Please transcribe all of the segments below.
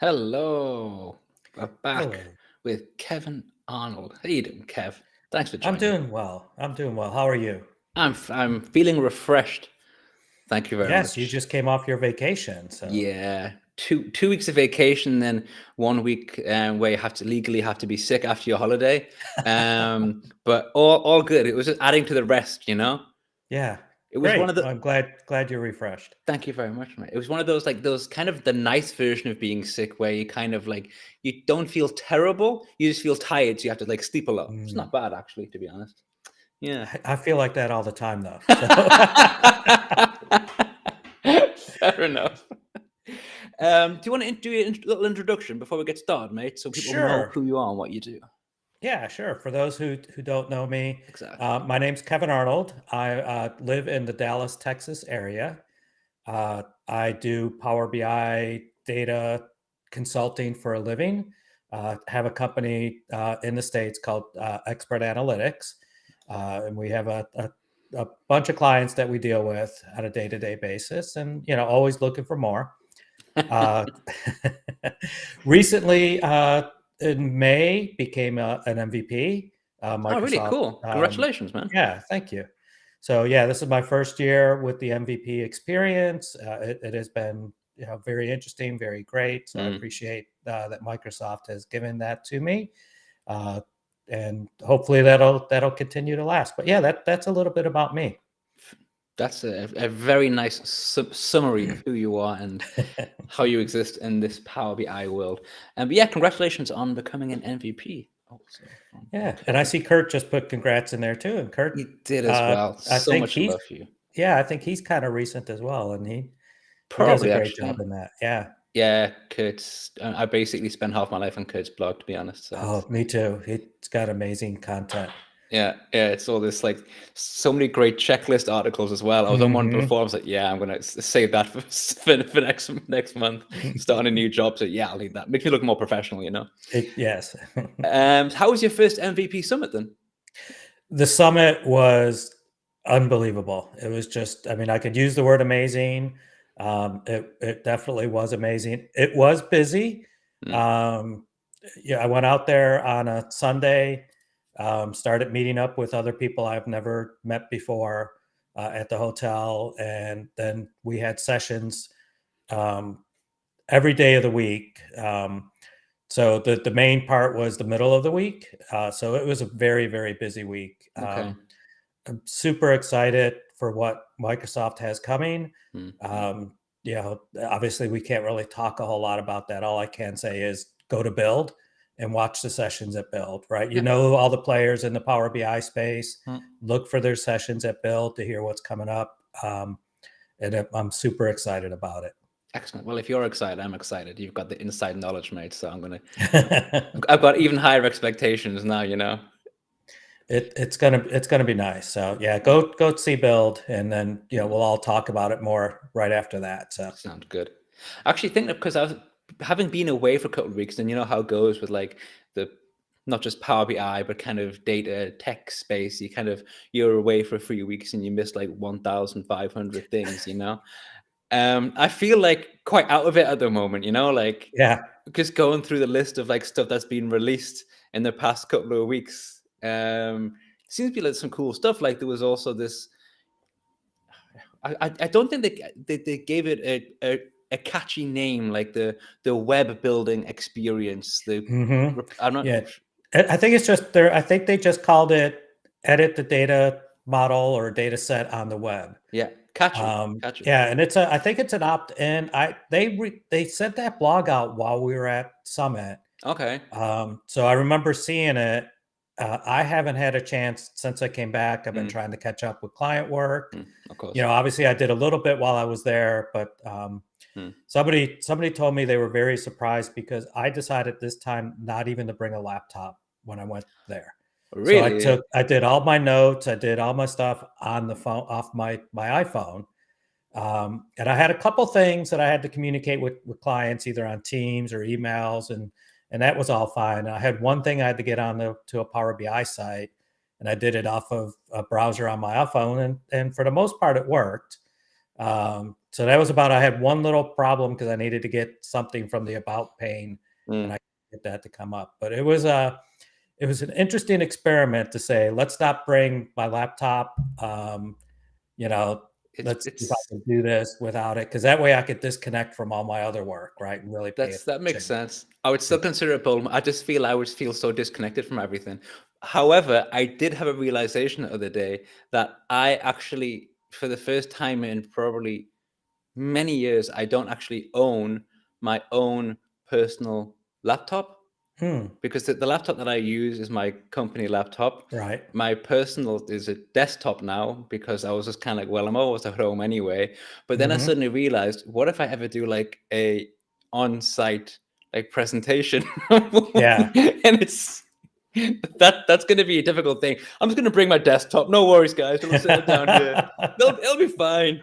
Hello. We're back Hello. with Kevin Arnold. How you doing, Kev? Thanks for I'm joining me. doing well. I'm doing well. How are you? I'm feeling refreshed. Thank you very Yes, you much. just came off your vacation, so Yeah, two weeks of vacation, then 1 week where you have to legally have to be sick after your holiday. But all good. It was just adding to the rest, you know. yeah, It was one great. of the I'm glad you're refreshed. Thank you very much, mate. It was one of those like those kind of the nice version of being sick where you kind of like you don't feel terrible, you just feel tired, so you have to like sleep a lot. It's Mm. not bad actually, to be honest. Yeah. I feel like that all the time, though. So Fair enough. Do you want to do a little introduction before we get started, mate, so people know sure, who you are and what you do? yeah, sure. For those who don't know me, Exactly. my name's Kevin Arnold. I live in the Dallas, Texas area. I do Power BI data consulting for a living. Have a company in the States called Expert Analytics. And we have a bunch of clients that we deal with on a day-to-day basis and, always looking for more. Uh, recently, in May, became an MVP. Oh, really Microsoft. cool. Congratulations, man. Yeah, thank you. So yeah, this is my first year with the MVP experience. It has been very interesting, very great. So I Mm. appreciate that Microsoft has given that to me, uh, and hopefully that'll continue to last. But yeah, that's a little bit about me. That's a very nice summary of who you are and how you exist in this Power BI world. And but yeah, congratulations on becoming an MVP. Also from Yeah, and I see Kurt just put congrats in there too. And Kurt, you did as well. I So think much love for you. yeah, I think he's kind of recent as well, and he does a Probably great job actually. in that. Yeah. Yeah, Kurt's. I basically spent half my life on Kurt's blog, to be honest. So Oh, it's me too. It's got amazing content. yeah, it's all this like so many great checklist articles as well. I was on one Hmm. before. I was like, yeah, I'm gonna save that for for next month. Starting a new job, so yeah, I'll leave that. Makes me look more professional, you know. Yes. How was your first MVP summit then? The summit was unbelievable. It was just, I mean, I could use the word amazing. It definitely was amazing. It was busy. Mm, Um, yeah, I went out there on a Sunday, started meeting up with other people I've never met before at the hotel, and then we had sessions um, every day of the week. So the main part was the middle of the week. So it was a very busy week. okay. I'm super excited for what Microsoft has coming. Mm, Obviously we can't really talk a whole lot about that. All I can say is go to Build and watch the sessions at Build. Right, yeah. all the players in the Power BI space. Mm, Look for their sessions at Build to hear what's coming up. And I'm super excited about excellent. Well, if you're excited, I'm excited. You've got the inside knowledge, mate. So it. I've got even higher expectations now. You know. It's gonna be nice. So yeah, Yeah, go see Build, and then mm, we'll all talk about it more right after that. So sounds good. I actually think that because I was having been away for a couple of weeks, and you know how it goes with like the not just Power BI, but kind of data tech space. You're away for 3 weeks and you miss like 1,500 things. You know. I feel like quite out of it at the moment, you know, like yeah, just going through the list of like stuff that's been released in the past couple of weeks. Seems to be like some cool stuff. Like there was also this. I don't think they gave it a catchy name like the web building experience. hmm I'm not. yeah. I think it's just there. I think they just called it edit the data model or data set on the web. Yeah, catchy. Yeah, and I think it's an opt-in. They sent that blog out while we were at Summit. Okay. So I remember seeing it. I haven't had a chance since I came back. I've been Mm, trying to catch up with client work. of course. Obviously I did a little bit while I was there, but Mm. somebody told me they were very surprised because I decided this time not even to bring a laptop when I went there. So Really? I did all my notes, I did all my stuff on the phone off my iPhone. And I had a couple things that I had to communicate with clients either on Teams or emails, and that was all fine. I had one thing I had to get on to a Power BI site, and I did it off of a browser on my iPhone, and for the most part it worked. So that was about, I had one little problem because I needed to get something from the about pane, and Mm. I get that to come up. But it was an interesting experiment to say, let's not bring my laptop. You know, let's see if I It's can do this without it, because that way I could disconnect from all my other work, right, and really pay that makes attention sense. I would to. still consider it bold. I just feel I would feel so disconnected from everything. However, I did have a realization the other day that I actually, for the first time in probably many years, I don't actually own my own personal laptop. Hmm. Because the laptop that I use is my company laptop. Right. My personal is a desktop now because I was just kind of like, well, I'm always at home anyway. But then I Hmm. suddenly realized, what if I ever do like a on-site like presentation, Yeah. and it's that's going to be a difficult thing. I'm just going to bring my desktop. No worries, guys. We'll sit it down here. It'll be fine.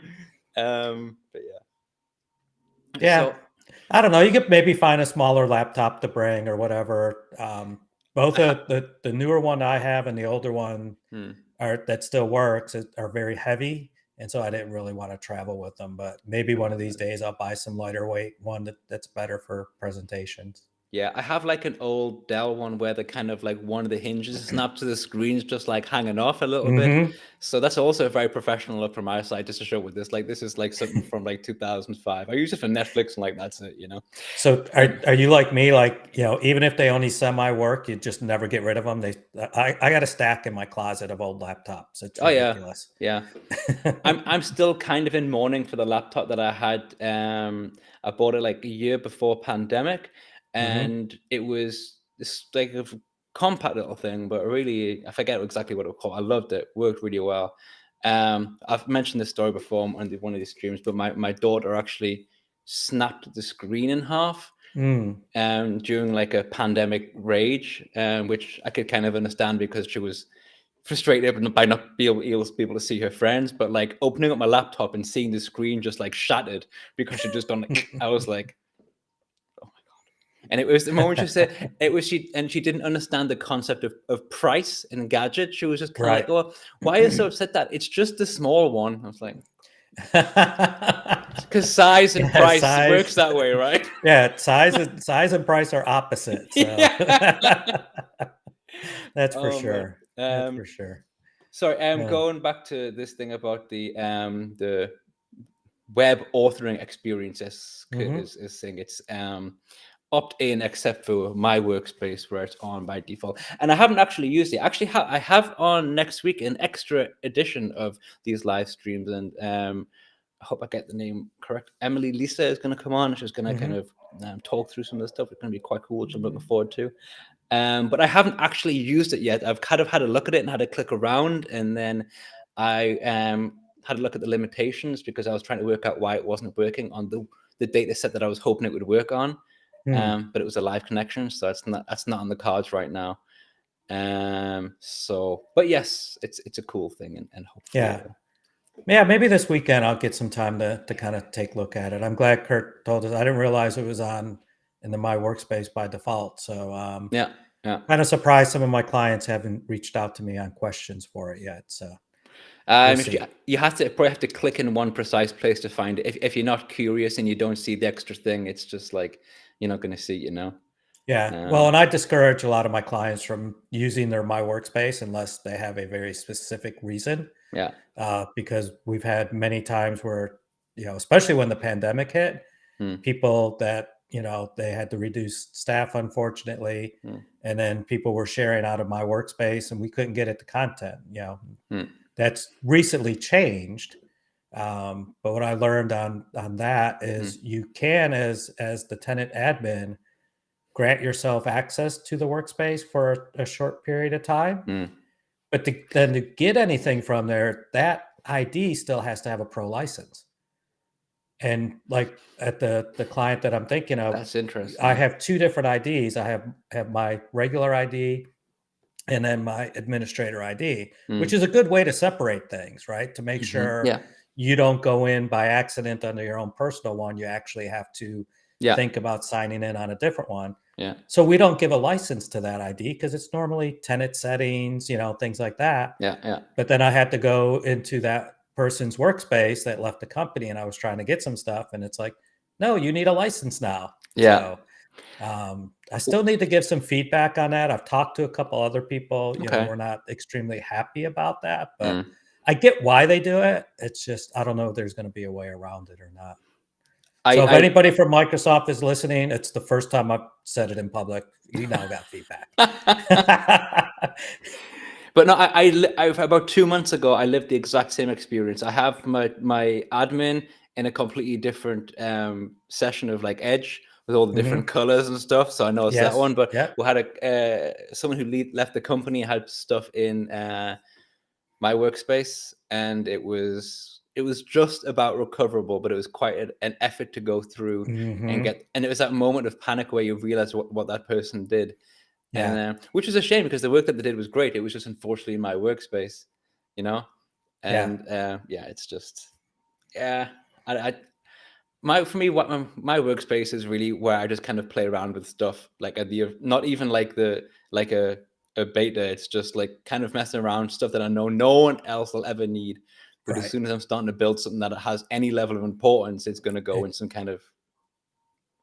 But yeah. Yeah. So I don't know. You could maybe find a smaller laptop to bring or whatever. Both I ha- the newer one I have and the older one hmm. are that still works are very heavy, and so I didn't really want to travel with them. But maybe one of these days I'll buy some lighter weight one that's better for presentations. Yeah, I have like an old Dell one where the kind of like one of the hinges is snapped to the screen's just like hanging off a little bit. Hmm. So that's also a very professional look from my side just to show with this. Like this is like something from like 2005. I use it for Netflix and like that's it, you know. So Um, are you like me? Like, even if they only semi work, you just never get rid of them. I got a stack in my closet of old laptops. It's oh yeah, ridiculous. yeah. I'm still kind of in mourning for the laptop that I had. I bought it like a year before pandemic, Hmm. and it was this like a compact little thing, but really I forget exactly what it was called. I loved it. Worked really well. I've mentioned this story before on one of these streams, but my daughter actually snapped the screen in half Mm. during like a pandemic rage, which I could kind of understand because she was frustrated by not be able to see her friends. But like opening up my laptop and seeing the screen just like shattered because she just done like, I was like, oh my god. And it was the moment she said it was she didn't understand the concept of price and gadget. She was just kind of like, Right. oh, why are you so upset that it's just the small one? I was like, because size and Yeah, price works size. that way, right? Yeah, size and price are opposite. So Yeah. that's for Oh man. sure. That's for sure. Sorry, Yeah. going back to this thing about the web authoring experiences Hmm. is saying it's opt in except for my workspace where it's on by default, and I haven't actually used it. Actually, I have on next week an extra edition of these live streams, and I hope I get the name correct. Emily Lisa is going to come on. She's going to kind Hmm. of talk through some of the stuff. It's going to be quite cool, which I'm looking forward to. But I haven't actually used it yet. I've kind of had a look at it and had a click around, and then I had a look at the limitations because I was trying to work out why it wasn't working on the data set that I was hoping it would work on. Hmm. But it was a live connection, so that's not on the cards right now. So, but yes, it's a cool thing, and hopefully it Yeah. will. Yeah, maybe this weekend I'll get some time to kind of take a look at it. I'm glad Kurt told us. I didn't realize it was on in the My Workspace by default. So Yeah, yeah. kind of surprised some of my clients haven't reached out to me on questions for it yet. So we'll If you see. you have to probably have to click in one precise place to find it. If you're not curious and you don't see the extra thing, it's just like you're not going to see, Yeah. Well, Um, and I discourage a lot of my clients from using their My Workspace unless they have a very specific reason. yeah. Because we've had many times where, especially when the pandemic hit, Mm, people that, they had to reduce staff, unfortunately. mm, And then people were sharing out of My Workspace and we couldn't get at the content. mm, That's recently changed. But what I learned on that mhm, is you can, as the tenant admin, grant yourself access to the workspace for a short period of time. mm. But then to get anything from there, that ID still has to have a pro license. And like at the client that I'm thinking of, That's I interesting. have two different IDs. I have my regular ID and then my administrator ID, which Mm, is a good way to separate things, right? To make mhm. sure Yeah, you don't go in by accident under your own personal one. You actually have to yeah, think about signing in on a different one. yeah, So we don't give a license to that ID because it's normally tenant settings, things like that. yeah, yeah. But then I had to go into that person's workspace that left the company, and I was trying to get some stuff, and it's like, no, you need a license now. Yeah. So I still need to give some feedback on that. I've talked to a couple other people. Okay. We're not extremely happy about that, but Mm. I get why they do it. It's just I don't know if there's going to be a way around it or not. So if I anybody from Microsoft is listening, it's the first time I've said it in public. You now got feedback. But no, I've about 2 months ago, I lived the exact same experience. I have my admin in a completely different session of like Edge with all the different Mhm. colors and stuff. So I know it's that Yes. one. But Yep. we had someone who left the company had stuff in my workspace, and it was just about recoverable, but it was quite an effort to go through and Mhm. get. And it was that moment of panic where you realize what that person did. And Yeah. which was a shame because the work that they did was great. It was just unfortunately in my workspace, you know. Yeah. And yeah, it's just yeah. I my for me, what my workspace is really where I just kind of play around with stuff like at the not even like a beta. It's just like kind of messing around stuff that I know no one else will ever need. But as Right. soon as I'm starting to build something that has any level of importance, it's going to go It, in some kind of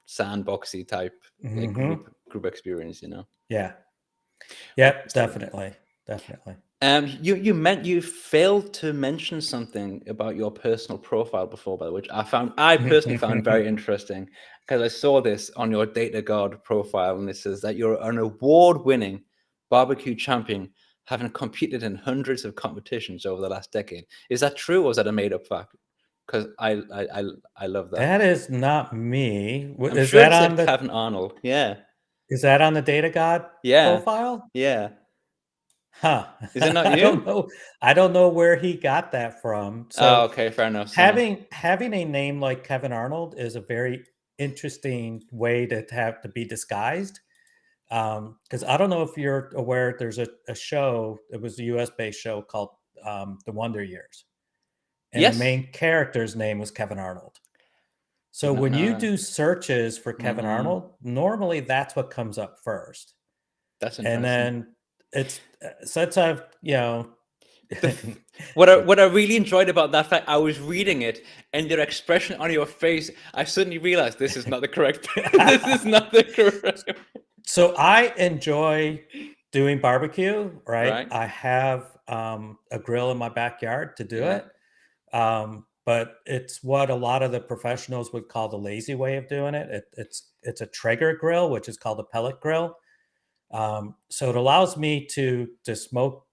sandboxy type like mhm. group experience, you know. Yeah. But Yep. Definitely. Definitely. you failed to mention something about your personal profile before, by the way, which I personally found very interesting because I saw this on your Data Guard profile, and it says that you're an award-winning barbecue champion, having competed in hundreds of competitions over the last decade. Is that true, or is that a made-up fact? Because I love that. That is not me. I'm sure it said The Kevin Arnold. Yeah, is that on the Data God yeah, profile? yeah. Huh. Is it not I don't you? know. I don't know where he got that from. Oh, So okay, fair enough. So having a name like Kevin Arnold is a very interesting way to have to be disguised. Because I don't know if you're aware, there's a show. It was a U.S. based show called The Wonder Years, and the yes. main character's name was Kevin Arnold. So Did not when know you that. do searches for Kevin Mm, Arnold, normally that's what comes up first. that's And interesting. then it's since I've, What I really enjoyed about that fact, I was reading it, and your expression on your face, I suddenly realized this is not the correct. This is not the correct. so I enjoy doing barbecue, right? Right? I have a grill in my backyard to do Yeah. it. But it's what a lot of the professionals would call the lazy way of doing it. It's a Traeger grill, which is called a pellet grill. So it allows me to smoke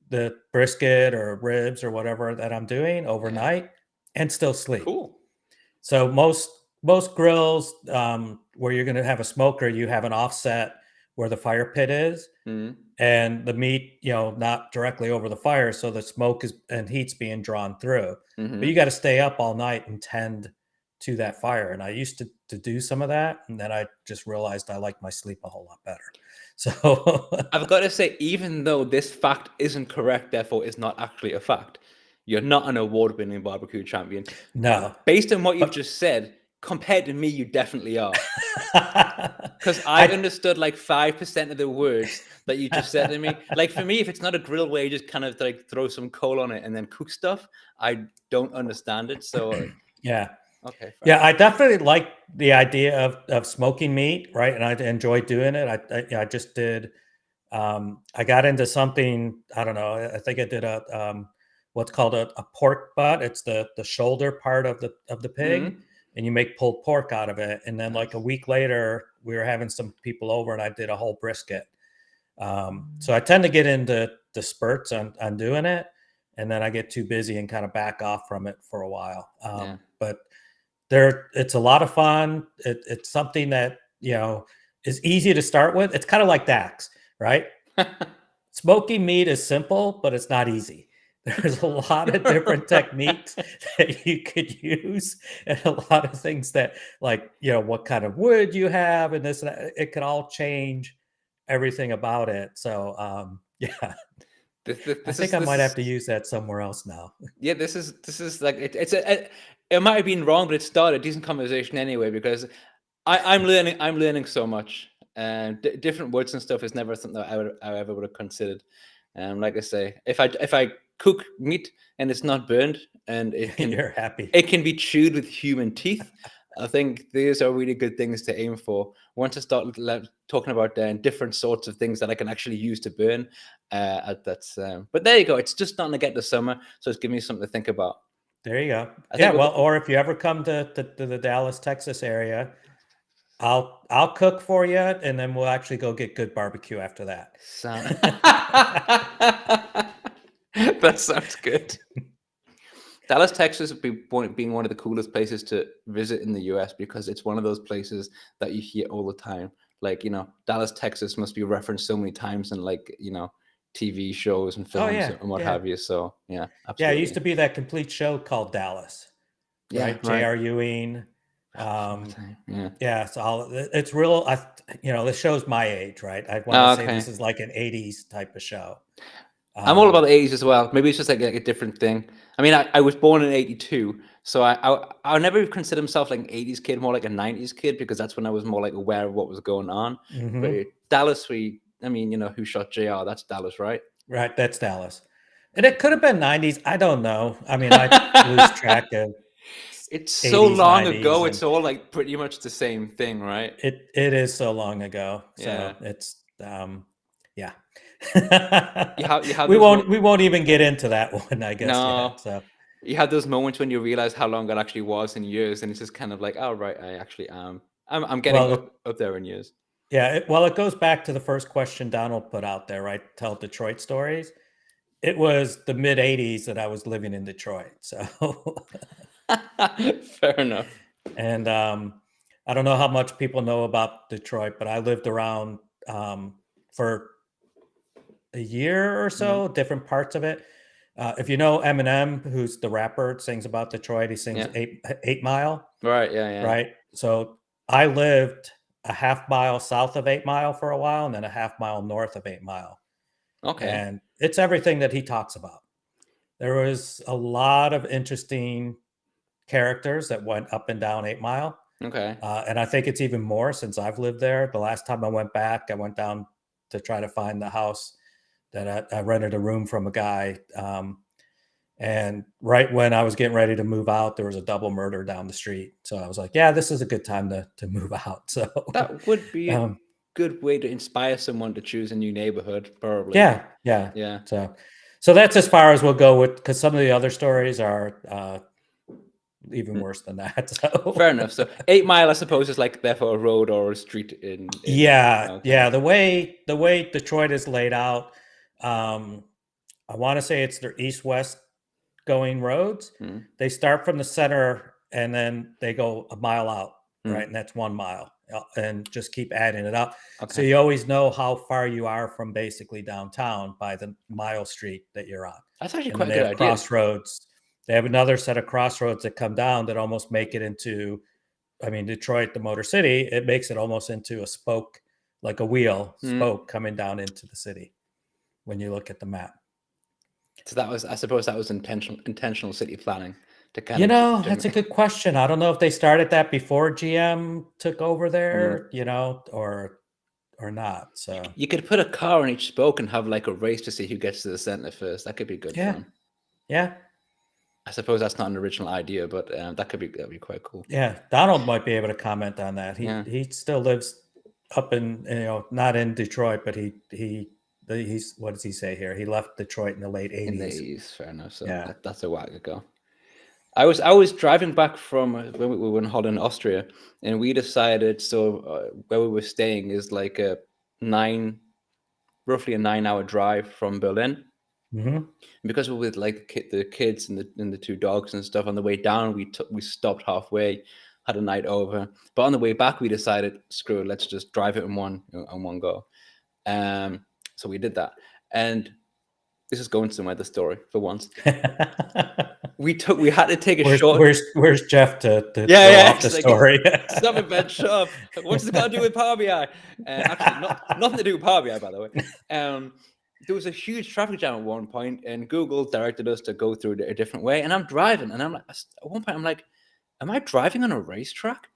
the brisket or ribs or whatever that I'm doing Yeah. overnight and still sleep. Cool. So most grills where you're going to have a smoker, you have an offset where the fire pit is, Mm, and the meat, not directly over the fire, so the smoke is and heat's being drawn through. But you mm-hmm. got to stay up all night and tend to that fire. And I used to do some of that, and then I just realized I like my sleep a whole lot better. So I've got to say, even though this fact isn't correct, therefore is not actually a fact, you're not an award-winning barbecue champion. no, Based on what you've but just said, compared to me, you definitely are. Because I I understood like 5% of the words that you just said to me. Like for me, if it's not a grill where you just kind of like throw some coal on it and then cook stuff, I don't understand it. So yeah. okay, fair Yeah, enough. I definitely like the idea of smoking meat, right? And I enjoy doing it. I just did. I got into something. I don't know. I think I did a what's called a pork butt. It's the shoulder part of the pig, Mm, and you make pulled pork out of it. And then like a nice. week later, we were having some people over, and I did a whole brisket. So I tend to get into the spurts on doing it, and then I get too busy and kind of back off from it for a while. Yeah. But it's a lot of fun. It's something that is easy to start with. It's kind of like dax, right? Smoking meat is simple, but it's not easy. There's a lot of different techniques that you could use, and a lot of things that, like, what kind of wood you have, and this and that. It could all change everything about it. So, yeah, I This think is I this might have is to use that somewhere else now. yeah. This is like it might have been wrong, but it started a decent conversation anyway because I'm learning so much, and different words and stuff is never something that I ever would have considered. Like I say, if I cook meat and it's not burned, and it You're happy. can be chewed with human teeth. I think these are really good things to aim for. Once I start talking about different sorts of things that I can actually use to burn, that's. But there you go. It's just starting to get to summer, so it's giving me something to think about. There you go. I Yeah, think we're well, or if you ever come to the Dallas, Texas area, I'll cook for you, and then we'll actually go get good barbecue after that. sound. That sounds good. Dallas, Texas, being one of the coolest places to visit in the U.S. because it's one of those places that you hear all the time. Like, Dallas, Texas must be referenced so many times in, like, TV shows and Oh films yeah, and what yeah, have you. So yeah, yeah. It used absolutely. to be that complete show called Dallas, Yeah, right? right. J.R. Ewing. Before my Um, time. Yeah. yeah, it's real. This show's my age, right? I want to Oh, say okay. this is like an '80s type of show. I'm all about Um, the 80s as well. Maybe it's just like a different thing. I mean, I was born in 82, so I'll never consider myself like an 80s kid, more like a 90s kid, because that's when I was more like aware of what was going on. But mhm. Dallas, I mean, who shot JR? That's Dallas, right? Right, that's Dallas. And it could have been '90s, I don't know. I mean, I lose track of It's so '80s, long '90s, ago. and It's all like pretty much the same thing, right? it is so long ago. Yeah. So it's, yeah. You have We those won't even get into that one, I guess, yet, no, so you had those moments when you realize how long it actually was in years, and it's just kind of like, oh right, I actually am. I'm getting well, up there in years. yeah, it goes back to the first question Donald put out there, right? Tell Detroit stories. It was the mid '80s that I was living in Detroit, so Fair enough. and, I don't know how much people know about Detroit, but I lived around, for a year or Mhm. so, different parts of it. If you know Eminem, who's the rapper, sings about Detroit, he sings Yeah. Eight Mile, Right. Yeah. Yeah. right? So I lived a half mile south of 8 Mile for a while, and then a half mile north of 8 Mile. Okay. And it's everything that he talks about. There was a lot of interesting characters that went up and down 8 Mile. Okay. And I think it's even more since I've lived there. The last time I went back, I went down to try to find the house that I rented a room from a guy. And right when I was getting ready to move out, there was a double murder down the street. So I was like, yeah, this is a good time to move out. So, That would be a um, good way to inspire someone to choose a new neighborhood, probably. yeah, yeah. Yeah. So that's as far as we'll go with, because some of the other stories are even Mm, worse than that. So fair enough. So 8 Mile, I suppose, is like therefore a road or a street in. yeah, Okay. yeah. The way Detroit is laid out, um, I want to say it's their east-west going roads. Mm, They start from the center and then they go a mile out, right? mm, And that's 1 mile, and just keep adding it up. So okay. you always know how far you are from basically downtown by the mile street that you're on. That's actually And then quite a they good have idea. crossroads. They have another set of crossroads that come down that almost make it into, I mean, Detroit, the Motor City, it makes it almost into a spoke, like a wheel Mm. spoke coming down into the city when you look at the map. So I suppose that was intentional city planning to kind You of know, that's a good question. I don't know if they started that before GM took over Mm. there, or not. So You could put a car on each spoke and have like a race to see who gets to the center first. That could be good yeah, fun. yeah, I suppose that's not an original idea, but that'd be quite cool. yeah. Donald might be able to comment on that. He Yeah, he still lives up in, not in Detroit, but he's, what does he say here? He left Detroit in the late in the '80s. 80s, fair enough. So Yeah. that's a while ago. I was driving back from when we were in Holland, Austria, and we decided where we were staying is like roughly a 9-hour drive from Berlin. Hmm. And because we're with like the kids and the two dogs and stuff, on the way down we stopped halfway, had a night over. But on the way back we decided, screw it, let's just drive it in one go. So we did that, and this is going somewhere. The story for once, we had to take a short. Where's Jeff to Yeah, throw yeah. off the It's like story? stop it, man. Shut up. What's this got to do with Power BI? Actually, nothing to do with Power BI, by the way. There was a huge traffic jam at one point, and Google directed us to go through it a different way. And I'm driving, and I'm like, at one point, I'm like, am I driving on a racetrack?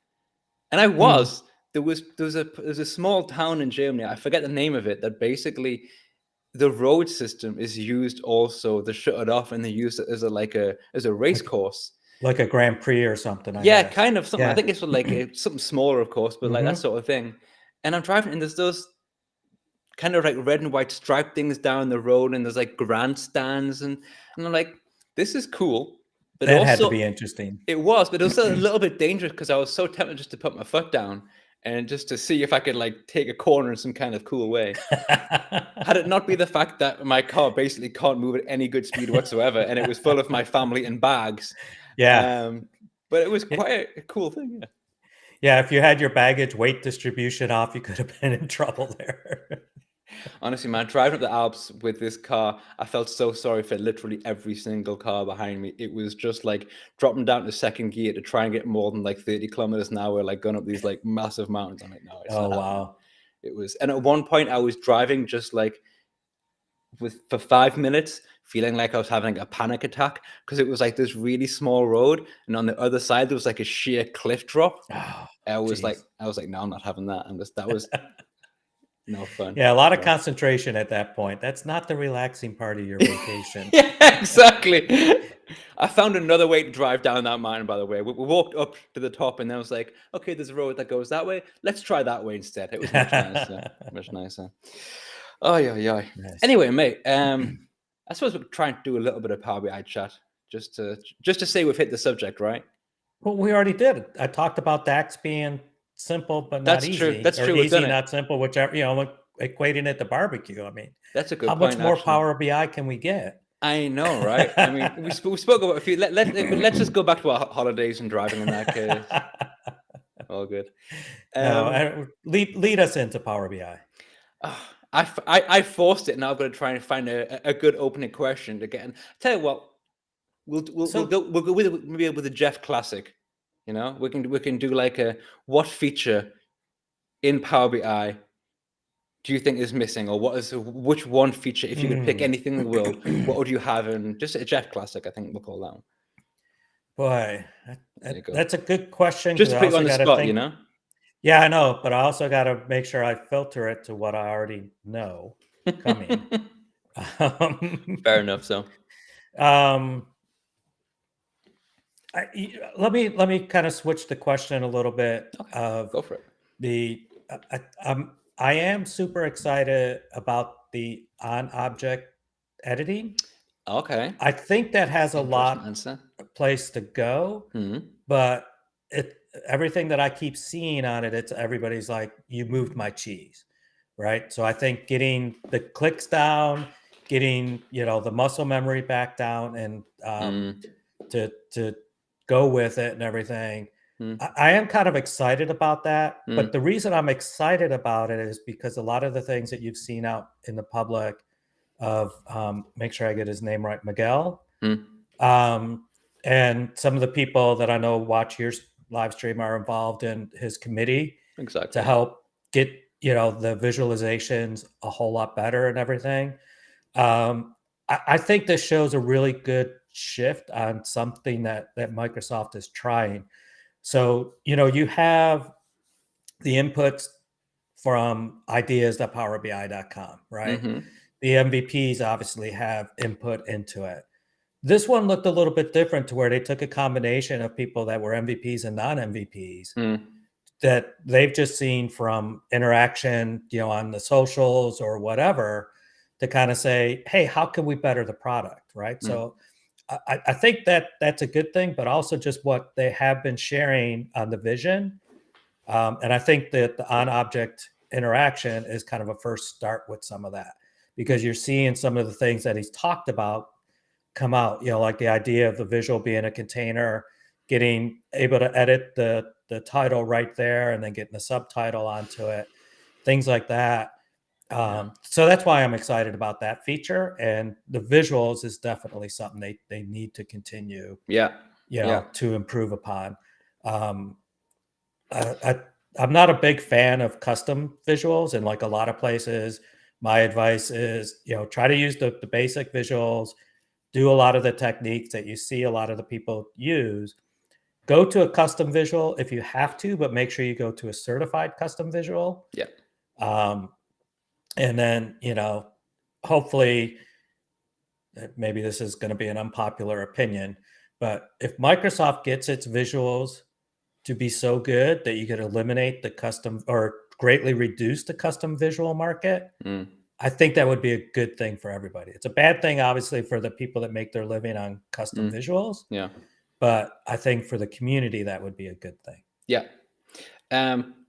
And I Mm, was. There was a small town in Germany. I forget the name of it. That basically the road system is used also. They shut it off and they use it as a race course. Like a Grand Prix or something, I Yeah, guess. kind of something. I Yeah. think it's for like something smaller, of course, but like that Hmm. sort of thing. And I'm driving, and there's those kind of like red and white striped things down the road, and there's like grandstands, and I'm like, this is cool, but That had to also be interesting. it was, but it was a little bit dangerous because I was so tempted just to put my foot down and just to see if I could like take a corner in some kind of cool way. Had it not be the fact that my car basically can't move at any good speed whatsoever, and it was full of my family and bags, Yeah. um, but it was It- quite a cool thing. Yeah. yeah, if you had your baggage weight distribution off, you could have been in trouble there. Honestly, man, driving up the Alps with this car, I felt so sorry for literally every single car behind me. It was just like dropping down to second gear to try and get more than like 30 kilometers an hour, like going up these like massive mountains. I'm like, no, it's Oh, not happening. wow. It was, and at one point I was driving just like for 5 minutes, feeling like I was having a panic attack because it was like this really small road, and on the other side there was like a sheer cliff drop. Oh, I geez. was like, no, I'm not having that. That was no fun. Yeah, a lot of So. concentration at that point. That's not the relaxing part of your vacation. Yeah, exactly. I found another way to drive down that mountain, by the way. We walked up to the top, and then I was like, okay, there's a road that goes that way. Let's try that way instead. It was much nicer. Much nicer. Oh, yeah, yeah. Nice. Anyway, mate, I suppose we're trying to do a little bit of Power BI chat just to say we've hit the subject, right? Well, we already did. I talked about DAX being simple but not That's true. easy, That's or true. We've done easy, it. not simple, whichever, like equating it to barbecue. I mean, That's a how good much point, more actually. Power BI can we get? I know, right? I mean, we spoke about a few. Let's just go back to our holidays and driving in that case. All good. No, lead us into Power BI. Ah, I forced it. Now I'm going to try and find a good opening question to get. And tell you what, So, we'll go with maybe with a Jeff classic. You know, we can do like a what feature in Power BI do you think is missing, or which one feature, if you could pick mm. anything in the world, what would you have in just a Jeff classic? I think we'll call that one. Boy, There you go. that's a good question Just because to I put you also on the got to spot, you think. know. Yeah, I know, but I also got to make sure I filter it to what I already know coming. Um, Fair enough. So um, let me kind of switch the question a little bit okay, of go for it. the I am super excited about the on object editing. Okay, I think that has a interesting lot answer. of place to go, Hmm. but it everything that I keep seeing on it, it's everybody's like, you moved my cheese, right? So I think getting the clicks down, getting the muscle memory back down, and Mm, to go with it and everything. mm, I am kind of excited about that, but mm, the reason I'm excited about it is because a lot of the things that you've seen out in the public of make sure I get his name right, Miguel, mm. um, and some of the people that I know watch your live stream are involved in his committee to Exactly. Yeah. help get the visualizations a whole lot better and everything. I think this shows a really good shift on something that Microsoft is trying. So you have the inputs from ideas.powerbi.com, right? Mm-hmm. The MVPs obviously have input into it. This one looked a little bit different to where they took a combination of people that were MVPs and non-MVPs Mm, that they've just seen from interaction, on the socials or whatever, to kind of say, hey, how can we better the product? Right. mm, So I think that that's a good thing, but also just what they have been sharing on the vision. And I think that the on object interaction is kind of a first start with some of that because you're seeing some of the things that he's talked about come out, like the idea of the visual being a container, getting able to edit the title right there and then getting the subtitle onto it, things like that. yeah. So that's why I'm excited about that feature. And the visuals is definitely something they need to continue, Yeah. Yeah. to improve upon. Um, I, I'm not a big fan of custom visuals, and like a lot of places, my advice is, try to use the basic visuals, do a lot of the techniques that you see a lot of the people use. Go to a custom visual if you have to, but make sure you go to a certified custom visual. Yeah. Um, and then, hopefully, maybe this is going to be an unpopular opinion, but if Microsoft gets its visuals to be so good that you could eliminate the custom or greatly reduce the custom visual market, Mm, I think that would be a good thing for everybody. It's a bad thing, obviously, for the people that make their living on custom mm, visuals, yeah. but I think for the community, that would be a good thing. Yeah.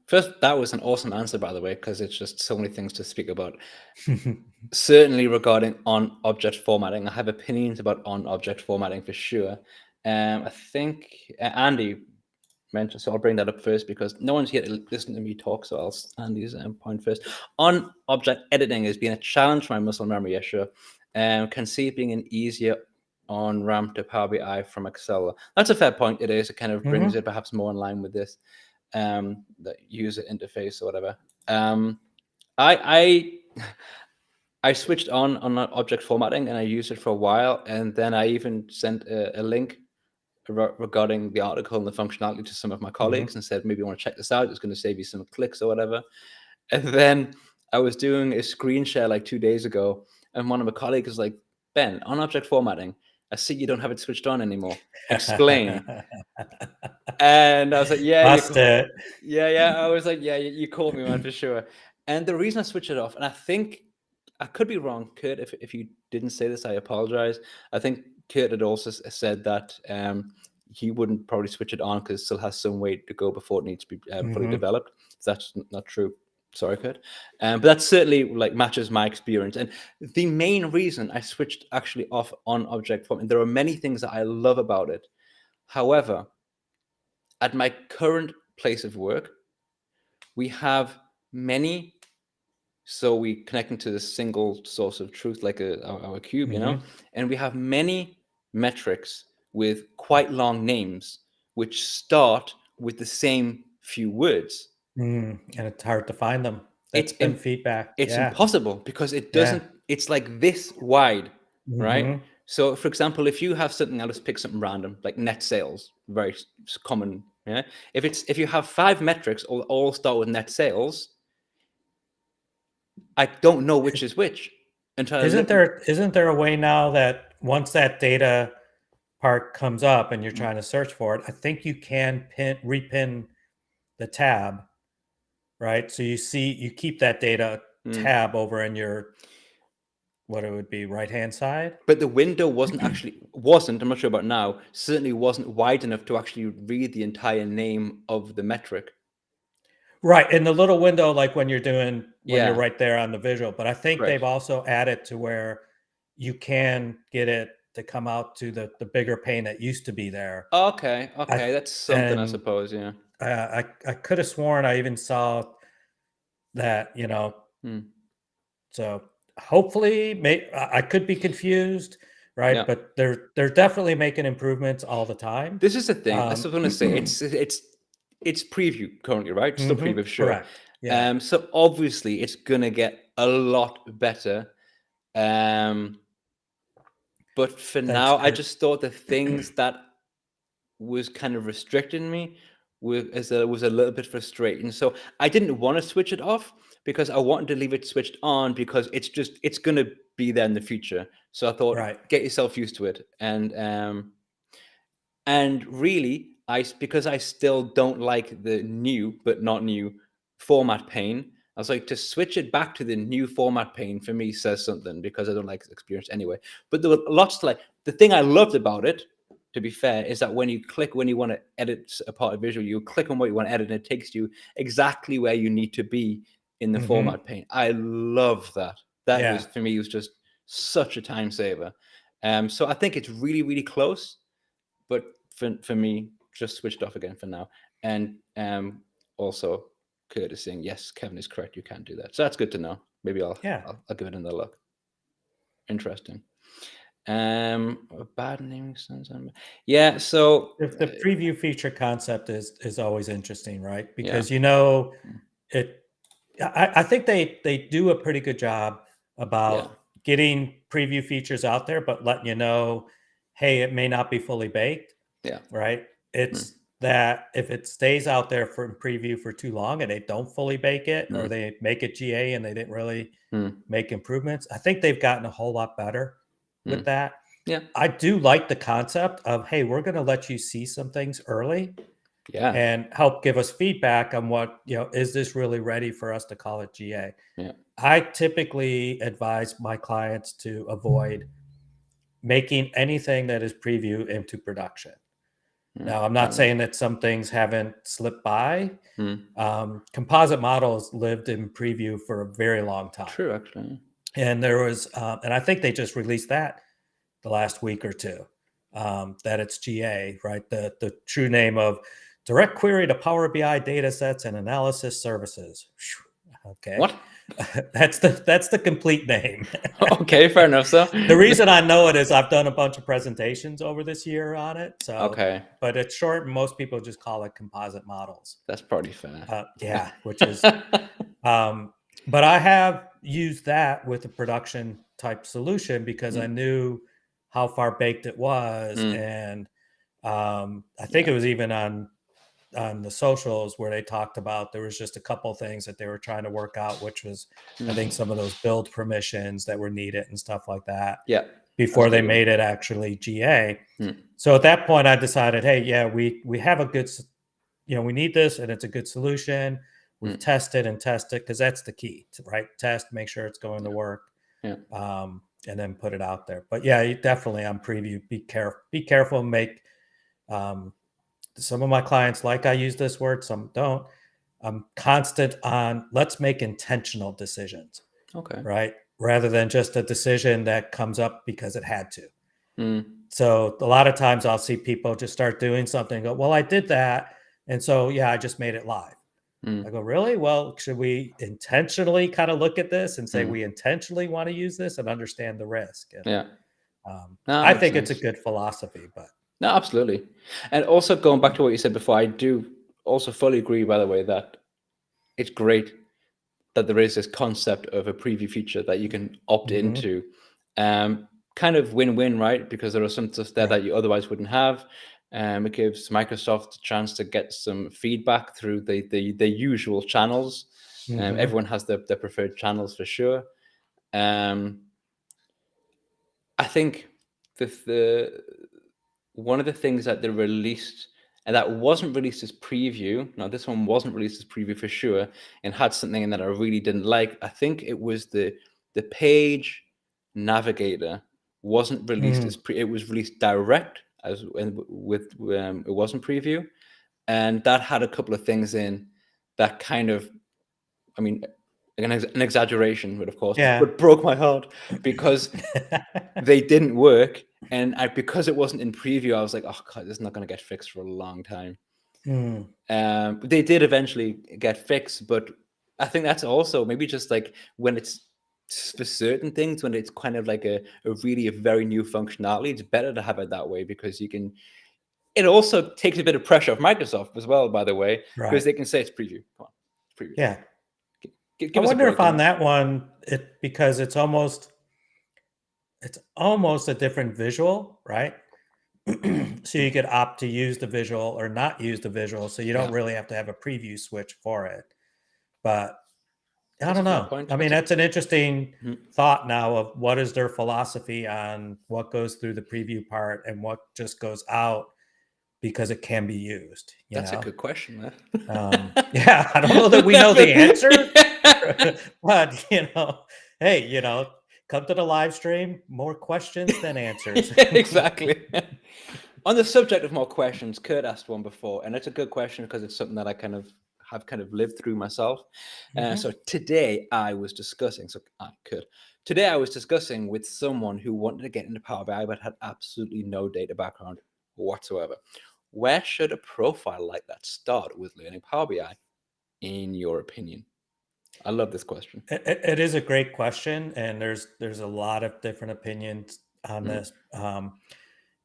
First, that was an awesome answer, by the way, because it's just so many things to speak about. Certainly regarding on object formatting, I have opinions about on object formatting for sure. I think Andy mentioned, so I'll bring that up first because no one's here to listen to me talk. So I'll Andy's point first. On object editing has been a challenge for my muscle memory. Yeah, sure. Can see it being an easier on ramp to Power BI from Excel. That's a fair point. It is. It kind of brings it perhaps more in line with this the user interface or whatever. I I switched on object formatting and I used it for a while, and then I even sent a link regarding the article and the functionality to some of my colleagues and said, maybe you want to check this out. It's going to save you some clicks or whatever. And then I was doing a screen share like 2 days ago, and one of my colleagues was like, Ben, on object formatting, I see you don't have it switched on anymore. Explain. And I was like, yeah, Busted. yeah. I was like, yeah, you caught me, man, for sure. And the reason I switched it off, and I think I could be wrong, Kurt. If you didn't say this, I apologize. I think Kurt had also said that he wouldn't probably switch it on because it still has some way to go before it needs to be fully developed. If that's not true, sorry, Kurt. But that certainly like matches my experience. And the main reason I switched actually off on object form, and there are many things that I love about it. However, at my current place of work, we have many. So we connecting to the single source of truth, like our cube, and we have many metrics with quite long names, which start with the same few words. And it's hard to find them. It's That's been feedback. it's Yeah. impossible because it Yeah. doesn't. It's like this wide, right? So, for example, if you have something, I'll just pick something random, like net sales, very common. Yeah. If you have 5 metrics, all start with net sales, I don't know which is which until I Isn't look. there a way now that once that data part comes up and you're trying to search for it, I think you can repin the tab, right? So you keep that data tab over in your what it would be right-hand side. But the window wasn't, I'm not sure about now, certainly wasn't wide enough to actually read the entire name of the metric. Right, in the little window, like when you're Yeah, right there on the visual. But I think they've correct. also added to where you can get it to come out to the bigger pane that used to be there. Okay, I that's something, I and suppose, yeah. I could have sworn I even saw that. Hmm. So hopefully, I could be confused, right? Yeah. But they're definitely making improvements all the time. This is the thing. That's what I was going to say. It's preview currently, right? Still preview for sure. Correct. Yeah. So obviously it's gonna get a lot better. But for Thanks, now, I Kurt. just thought the things that was kind of restricting me was a little bit frustrating. So I didn't want to switch it off because I wanted to leave it switched on because it's gonna be there in the future. So I thought, Right. get yourself used to it. And really, because I still don't like the new but not new format pane, I was like, to switch it back to the new format pane for me says something because I don't like the experience anyway. But there were lots to like. The thing I loved about it, to be fair, is that when you want to edit a part of visual, you click on what you want to edit, and it takes you exactly where you need to be in the format pane. I love that. That Yeah. was, for me, was just such a time saver. So I think it's really, really close, but for me, just switched off again for now. And also, Kurt is saying, yes, Kevin is correct. You can't do that. So that's good to know. Maybe I'll Yeah. give it another look. Interesting. Bad naming sense. Yeah. So If the preview feature concept is always interesting, right? yeah, Because it. I think they do a pretty good job yeah, about getting preview features out there, but letting you know, hey, it may not be fully baked, yeah. right? Mm. that if it stays out there for preview for too long and they don't fully bake it, or Mm. they make it GA and they didn't really Mm. make improvements, I think they've gotten a whole lot better with Mm. that. Yeah. I do like the concept of, hey, we're going to let you see some things early Yeah. and help give us feedback on what, is this really ready for us to call it GA? Yeah. I typically advise my clients to avoid making anything that is preview into production. Mm. Now, I'm not saying that some things haven't slipped by. Mm. Composite models lived in preview for a very long time. True, actually. And there was, and I think they just released that the last week or two, that it's GA, right? The true name of Direct Query to Power BI Data Sets and Analysis Services. Okay, What? that's the complete name. Okay, fair enough. So, The reason I know it is I've done a bunch of presentations over this year on it. So, okay, but it's short, and most people just call it composite models. that's probably fair. Yeah, which is, um, but I have used that with a production type solution because I Mm. knew how far baked it was, Mm. and I think Yeah. it was even on the socials where they talked about there was just a couple things that they were trying to work out, which was I think Mm. some of those build permissions that were needed and stuff like that Yeah. before they Absolutely. made it actually GA. Mm. So at that point, I decided, hey, yeah, we have a good, we need this, and it's a good solution. We've Mm. tested and tested because that's the key, right? Test, make sure it's going to work, Yeah. and then put it out there. But yeah, you definitely on preview, be careful. Be careful. Make um, some of my clients like I use this word, some don't. I'm constant on let's make intentional decisions, Okay. right? Rather than just a decision that comes up because it had to. Mm. So a lot of times I'll see people just start doing something and go, well, I did that. And so, yeah, I just made it live. I Mm. go, really? Well, should we intentionally kind of look at this and say Mm. we intentionally want to use this and understand the risk? And Yeah. No, that I makes think it's a sense. good philosophy, but No, absolutely. And also going back to what you said before, I do also fully agree, by the way, that it's great that there is this concept of a preview feature that you can opt mhm, into. Kind of win-win, right? Because there are some stuff there right. that you otherwise wouldn't have. It gives Microsoft a chance to get some feedback through the usual channels. Hmm. Everyone has their preferred channels for sure. Um, I think the one of the things that they released and that wasn't released as preview. Now, this one wasn't released as preview for sure, and had something in that I really didn't like. I think it was the page navigator wasn't released as Mm, pre. It was released direct as with it wasn't preview, and that had a couple of things in that kind of, I mean, an exaggeration, but of course, yeah. but broke my heart because they didn't work, and because it wasn't in preview, I was like, "Oh god, this is not gonna get fixed for a long time." Mm, They did eventually get fixed, but I think that's also maybe just like when it's for certain things, when it's kind of like a very new functionality, it's better to have it that way because you can. It also takes a bit of pressure off Microsoft as well, by the way, because right. they can say it's preview. Come on, it's preview. Yeah. I Give us a wonder if break, you on know? that one, it because it's almost a different visual, right? So you could opt to use the visual or not use the visual, so you don't Yeah, really have to have a preview switch for it. But I that's a don't fair know. point. I mean, That's a that's an interesting mhm. thought now of what is their philosophy on what goes through the preview part and what just goes out because it can be used, you That's a know? good question, man. Yeah, I don't know that we know the answer, but hey, come to the live stream, more questions than answers. Yeah, exactly. On the subject of more questions, Kurt asked one before, and it's a good question because it's something that I kind of lived through myself. Mhm. So today I was discussing, so Kurt, today I was discussing with someone who wanted to get into Power BI but had absolutely no data background whatsoever. Where should a profile like that start with learning Power BI, in your opinion? I love this question. It is a great question, and there's a lot of different opinions on Mm. this.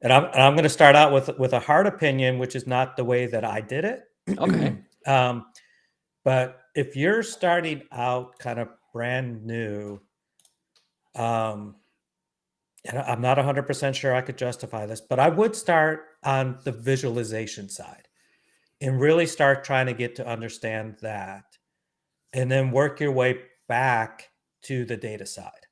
And I'm going to start out with a hard opinion, which is not the way that I did Okay. it. um, but if you're starting out kind of brand new, um, and I'm not 100% sure I could justify this, but I would start on the visualization side. and really start trying to get to understand that, and then work your way back to the data side.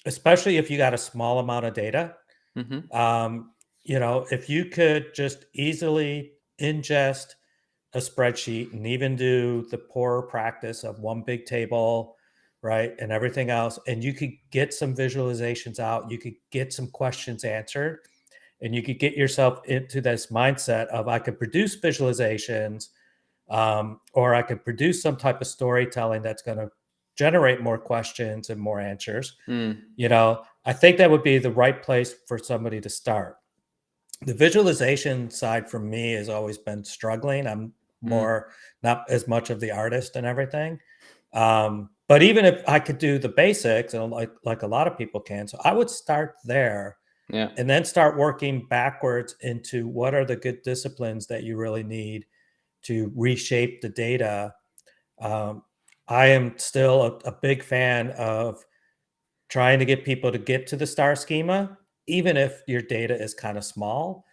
Especially if you got a small amount of data. Mm-hmm. Um, if you could just easily ingest a spreadsheet and even do the poorer practice of one big table, right, and everything else, and you could get some visualizations out, you could get some questions answered, and you could get yourself into this mindset of I could produce visualizations, or I could produce some type of storytelling that's going to generate more questions and more answers. Mm. I think that would be the right place for somebody to start. The visualization side for me has always been struggling. I'm Mm. more not as much of the artist and everything. But even if I could do the basics, and like a lot of people can, so I would start there Yeah. and then start working backwards into what are the good disciplines that you really need to reshape the data. Um, I am still a big fan of trying to get people to get to the star schema, even if your data is kind of small,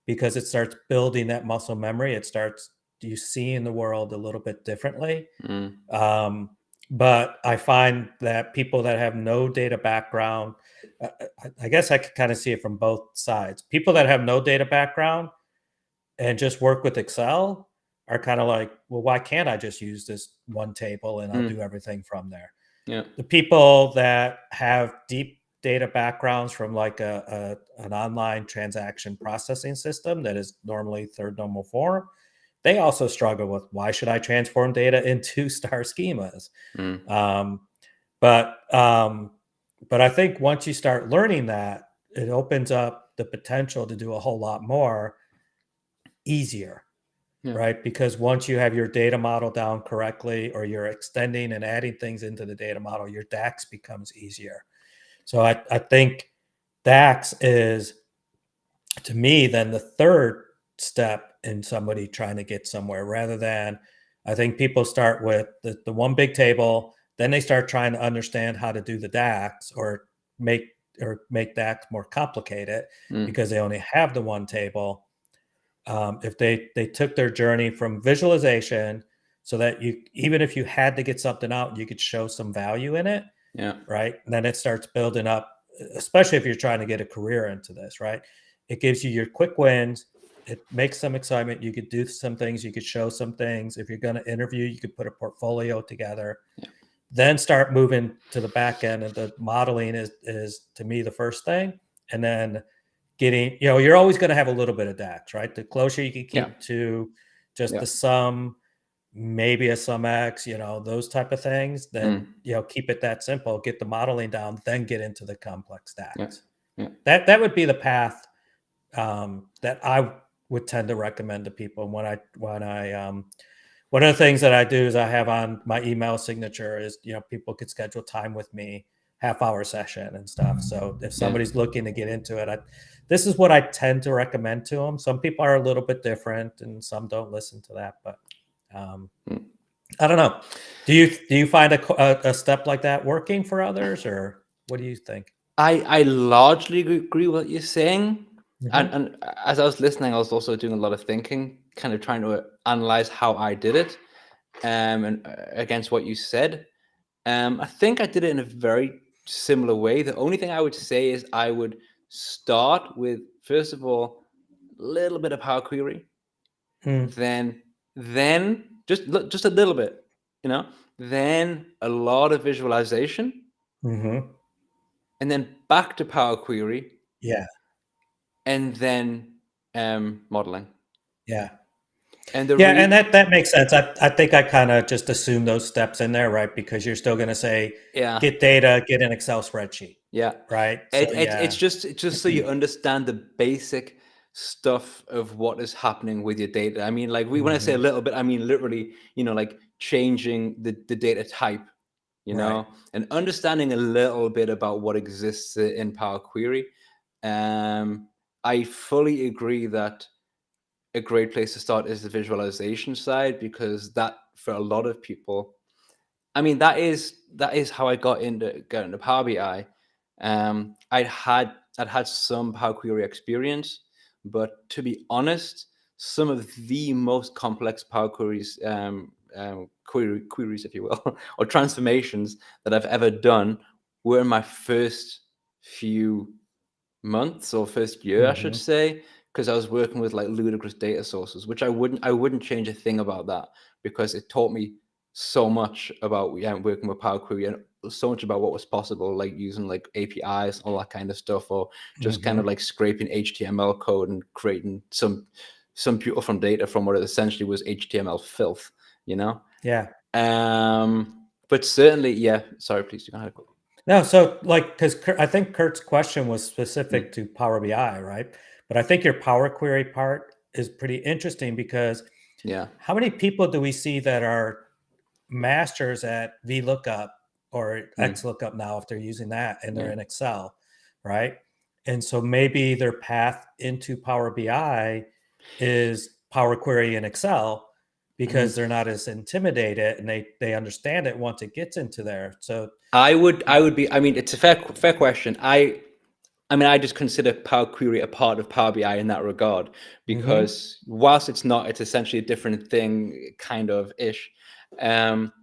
because it starts building that muscle memory. It starts you seeing the world a little bit differently. Mm. Um, but I find that people that have no data background, I guess I could kind of see it from both sides. People that have no data background and just work with Excel are kind of like, well, why can't I just use this one table and I'll do Mm. everything from there? Yeah. The people that have deep data backgrounds from like an online transaction processing system that is normally third normal form, they also struggle with why should I transform data into star schemas? Mm. Um, but um, but I think once you start learning that, it opens up the potential to do a whole lot more easier, Yeah. right? Because once you have your data model down correctly, or you're extending and adding things into the data model, your DAX becomes easier. So I think DAX is, to me, then the third step in somebody trying to get somewhere, rather than, I think people start with the one big table, then they start trying to understand how to do the DAX, make make DAX more complicated Mm. because they only have the one table. If they took their journey from visualization, so that you, even if you had to get something out, you could show some value in it, Yeah. right? And then it starts building up, especially if you're trying to get a career into this, right? It gives you your quick wins. It makes some excitement. You could do some things. You could show some things. If you're going to interview, you could put a portfolio together. Yeah. Then start moving to the back end, and the modeling is to me the first thing. And then getting, you're always going to have a little bit of DAX, right? The closer you can Yeah. keep to just Yeah. the sum, maybe a sum X, those type of things, then, Mm. keep it that simple, get the modeling down, then get into the complex Yeah. DAX. Yeah. That would be the path, that I would tend to recommend to people. One of the things that I do is I have on my email signature is, people could schedule time with me, half-hour session and stuff. So if Yeah. somebody's looking to get into it, this is what I tend to recommend to them. Some people are a little bit different, and some don't listen to that. But um, Mm. I don't know. Do you find a step like that working for others, or what do you think? I largely agree with what you're saying. And Hmm. and as I was listening, I was also doing a lot of thinking, kind of trying to analyze how I did it, and against what you said. I think I did it in a very similar way. The only thing I would say is I would start with, first of all, a little bit of Power Query, Mm. then just a little bit, you know, then a lot of visualization, Hmm. and then back to Power Query, Yeah. and then modeling. Yeah. And the Yeah, and re that makes sense. I think I kind of just assume those steps in there, right? Because you're still going to say, yeah, get data, get an Excel spreadsheet, yeah. right? So It's yeah. just so you understand the basic stuff of what is happening with your data. I mean, like when I say a Hmm. little bit, I mean literally, like changing the data type, Right. and understanding a little bit about what exists in Power Query. I fully agree that a great place to start is the visualization side, because that, for a lot of people, I mean, that is how I got into Power BI. I'd had some Power Query experience, but to be honest, some of the most complex Power Queries, queries, if you will, or transformations that I've ever done were in my first few months or first year, I should Hmm. say, because I was working with like ludicrous data sources, which I wouldn't change a thing about that, because it taught me so much about, yeah, working with Power Query, and so much about what was possible, like using like APIs, all that kind of stuff, or just kind of Hmm. like scraping HTML code and creating some beautiful data from what it essentially was HTML filth, you know. Yeah. But certainly, yeah. Sorry, please. You can have a No, so like, because I think Kurt's question was mm, specific to Power BI, right? But I think your Power Query part is pretty interesting because yeah. how many people do we see that are masters at VLOOKUP or Mm, XLOOKUP now if they're using that and they're yeah. in Excel, right? And so maybe their path into Power BI is Power Query in Excel because Mhm. they're not as intimidated and they understand it once it gets into there. So I would be. I mean, it's a fair question. I mean, I just consider Power Query a part of Power BI in that regard, mhm, because whilst it's not, it's essentially a different thing, kind of ish. Um,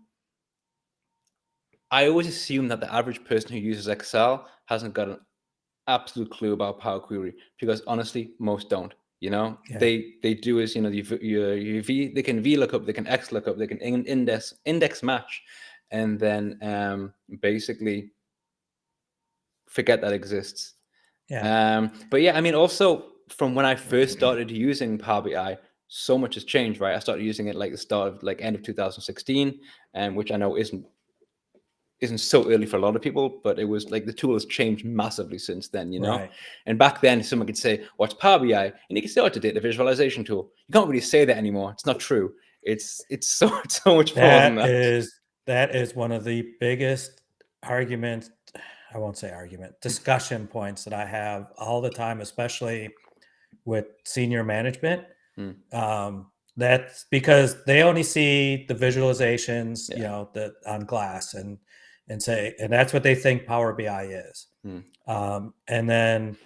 I always assume that the average person who uses Excel hasn't got an absolute clue about Power Query, because honestly, most don't. You know, yeah, they do is, they can VLOOKUP, they can XLOOKUP, they can index match, and then basically forget that exists. yeah, But yeah, I mean, also from when I first started using Power BI, so much has changed, right? I started using it like the start of like end of 2016, which I know isn't so early for a lot of people, but it was like the tool has changed massively since then, you know. right. And back then, someone could say, "What's Power BI?" And you could say, "Oh, it's a data visualization tool." You can't really say that anymore. It's not true. It's so it's so much more than That that. is that is one of the biggest arguments, I won't say argument, discussion points that I have all the time, especially with senior management. Mm, That's because they only see the visualizations, yeah. the on glass and say, and that's what they think Power BI is. Mm, And then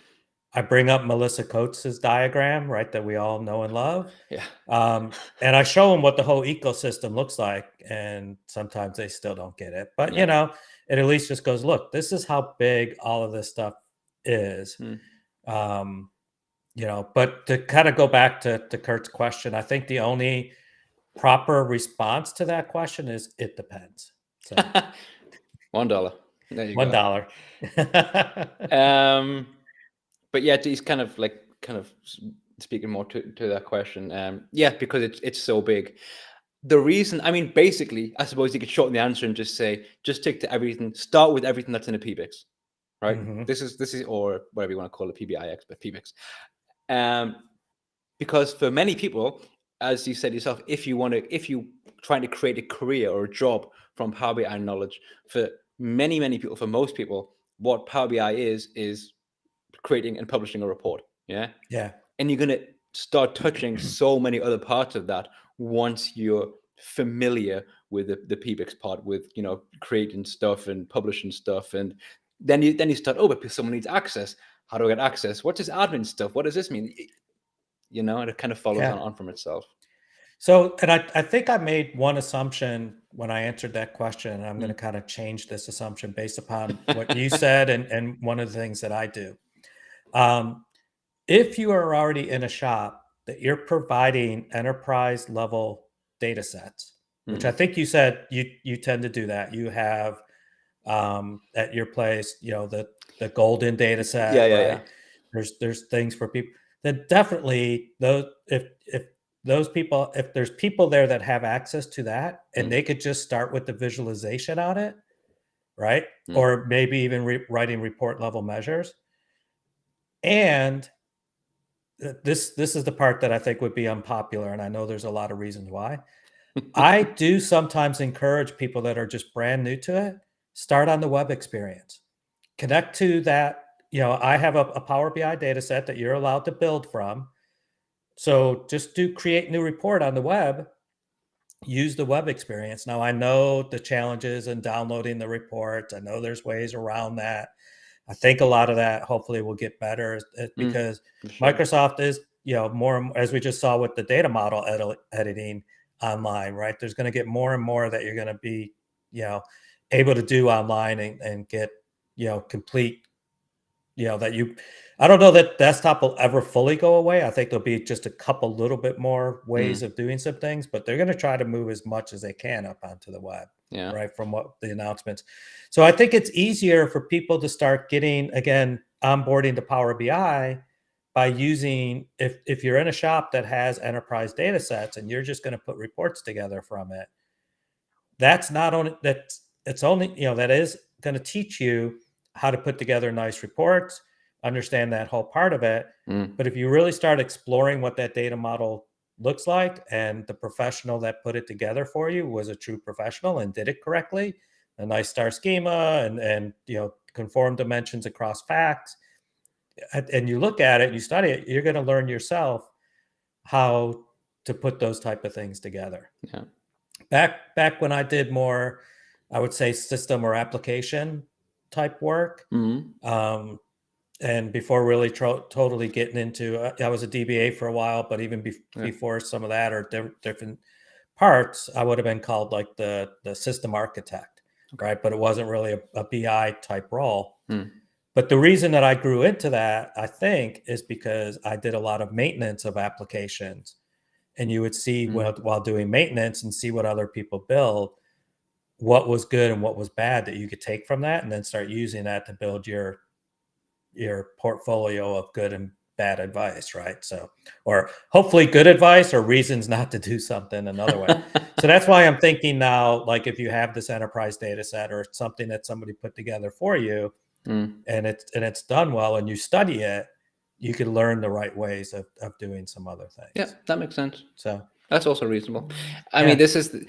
I bring up Melissa Coates's diagram, right, that we all know and love. yeah. And I show them what the whole ecosystem looks like, and sometimes they still don't get it. But Yeah. it at least just goes, look, this is how big all of this stuff is. Mm. Um, but to kind of go back to Kurt's question, I think the only proper response to that question is it depends. So $1. There you go. $1. Um, but yeah, he's kind of speaking more to that question. Yeah, because it's so big. The reason, I mean, basically, I suppose you could shorten the answer and just say, just stick to everything. Start with everything that's in a PBIX, right? Hmm. This is, or whatever you want to call it, PBIX, but PBIX. Um, because for many people, as you said yourself, if you trying to create a career or a job from Power BI knowledge, for many people, for most people, what Power BI is creating and publishing a report. Yeah. Yeah. And you're going to start touching so many other parts of that once you're familiar with the PBIX part, with creating stuff and publishing stuff. And then you start, oh, but someone needs access. How do I get access? What's this admin stuff? What does this mean? And it kind of follows Yeah. on from itself. So, and I think I made one assumption when I answered that question, and I'm going to Mm. kind of change this assumption based upon what you said and one of the things that I do. Um, if you are already in a shop that you're providing enterprise level data sets, which I Mm. think you said you tend to do that. You have at your place, the golden data Yeah, set, yeah, yeah. right? There's things for people that definitely those if those people if there's people there that have access to that and Mm. they could just start with the visualization on it, right? Mm. Or maybe even writing report level measures. And this is the part that I think would be unpopular, and I know there's a lot of reasons why. I do sometimes encourage people that are just brand new to it, start on the web experience. Connect to that. I have a Power BI data set that you're allowed to build from. So just do create new report on the web, use the web experience. Now I know the challenges in downloading the reports. I know there's ways around that. I think a lot of that hopefully will get better Mm. because For sure. Microsoft is more as we just saw with the data model editing online, right? There's going to get more and more that you're going to be, able to do online and get, complete, that I don't know that desktop will ever fully go away. I think there'll be just a couple little bit more ways Mm, of doing some things, but they're going to try to move as much as they can up onto the web, yeah. right? From what the announcements. So I think it's easier for people to start getting, again, onboarding to Power BI by using, if you're in a shop that has enterprise data sets and you're just going to put reports together from it, that's not only that's it's only, that is going to teach you how to put together nice reports, understand that whole part of it. Mm, But if you really start exploring what that data model looks like, and the professional that put it together for you was a true professional and did it correctly, a nice star schema, and conform dimensions across facts, and you look at it, you study it, you're going to learn yourself how to put those type of things together. yeah. Back when I did more, I would say, system or application type work, Mm, um, and before really totally getting into, I was a DBA for a while, but even yeah. before some of that, or different parts, I would have been called like the system architect, Okay. right? But it wasn't really a BI type role. Mm, But the reason that I grew into that, I think, is because I did a lot of maintenance of applications, and you would see, mm, while doing maintenance and see what other people build, what was good and what was bad that you could take from that, and then start using that to build your portfolio of good and bad advice, right? So, or hopefully good advice or reasons not to do something another way. So that's why I'm thinking now, like, if you have this enterprise data set or something that somebody put together for you, mm. and it's done well, and you study it, you can learn the right ways of doing some other Yeah, things. that makes sense. So That's also reasonable. I mean, yeah. this is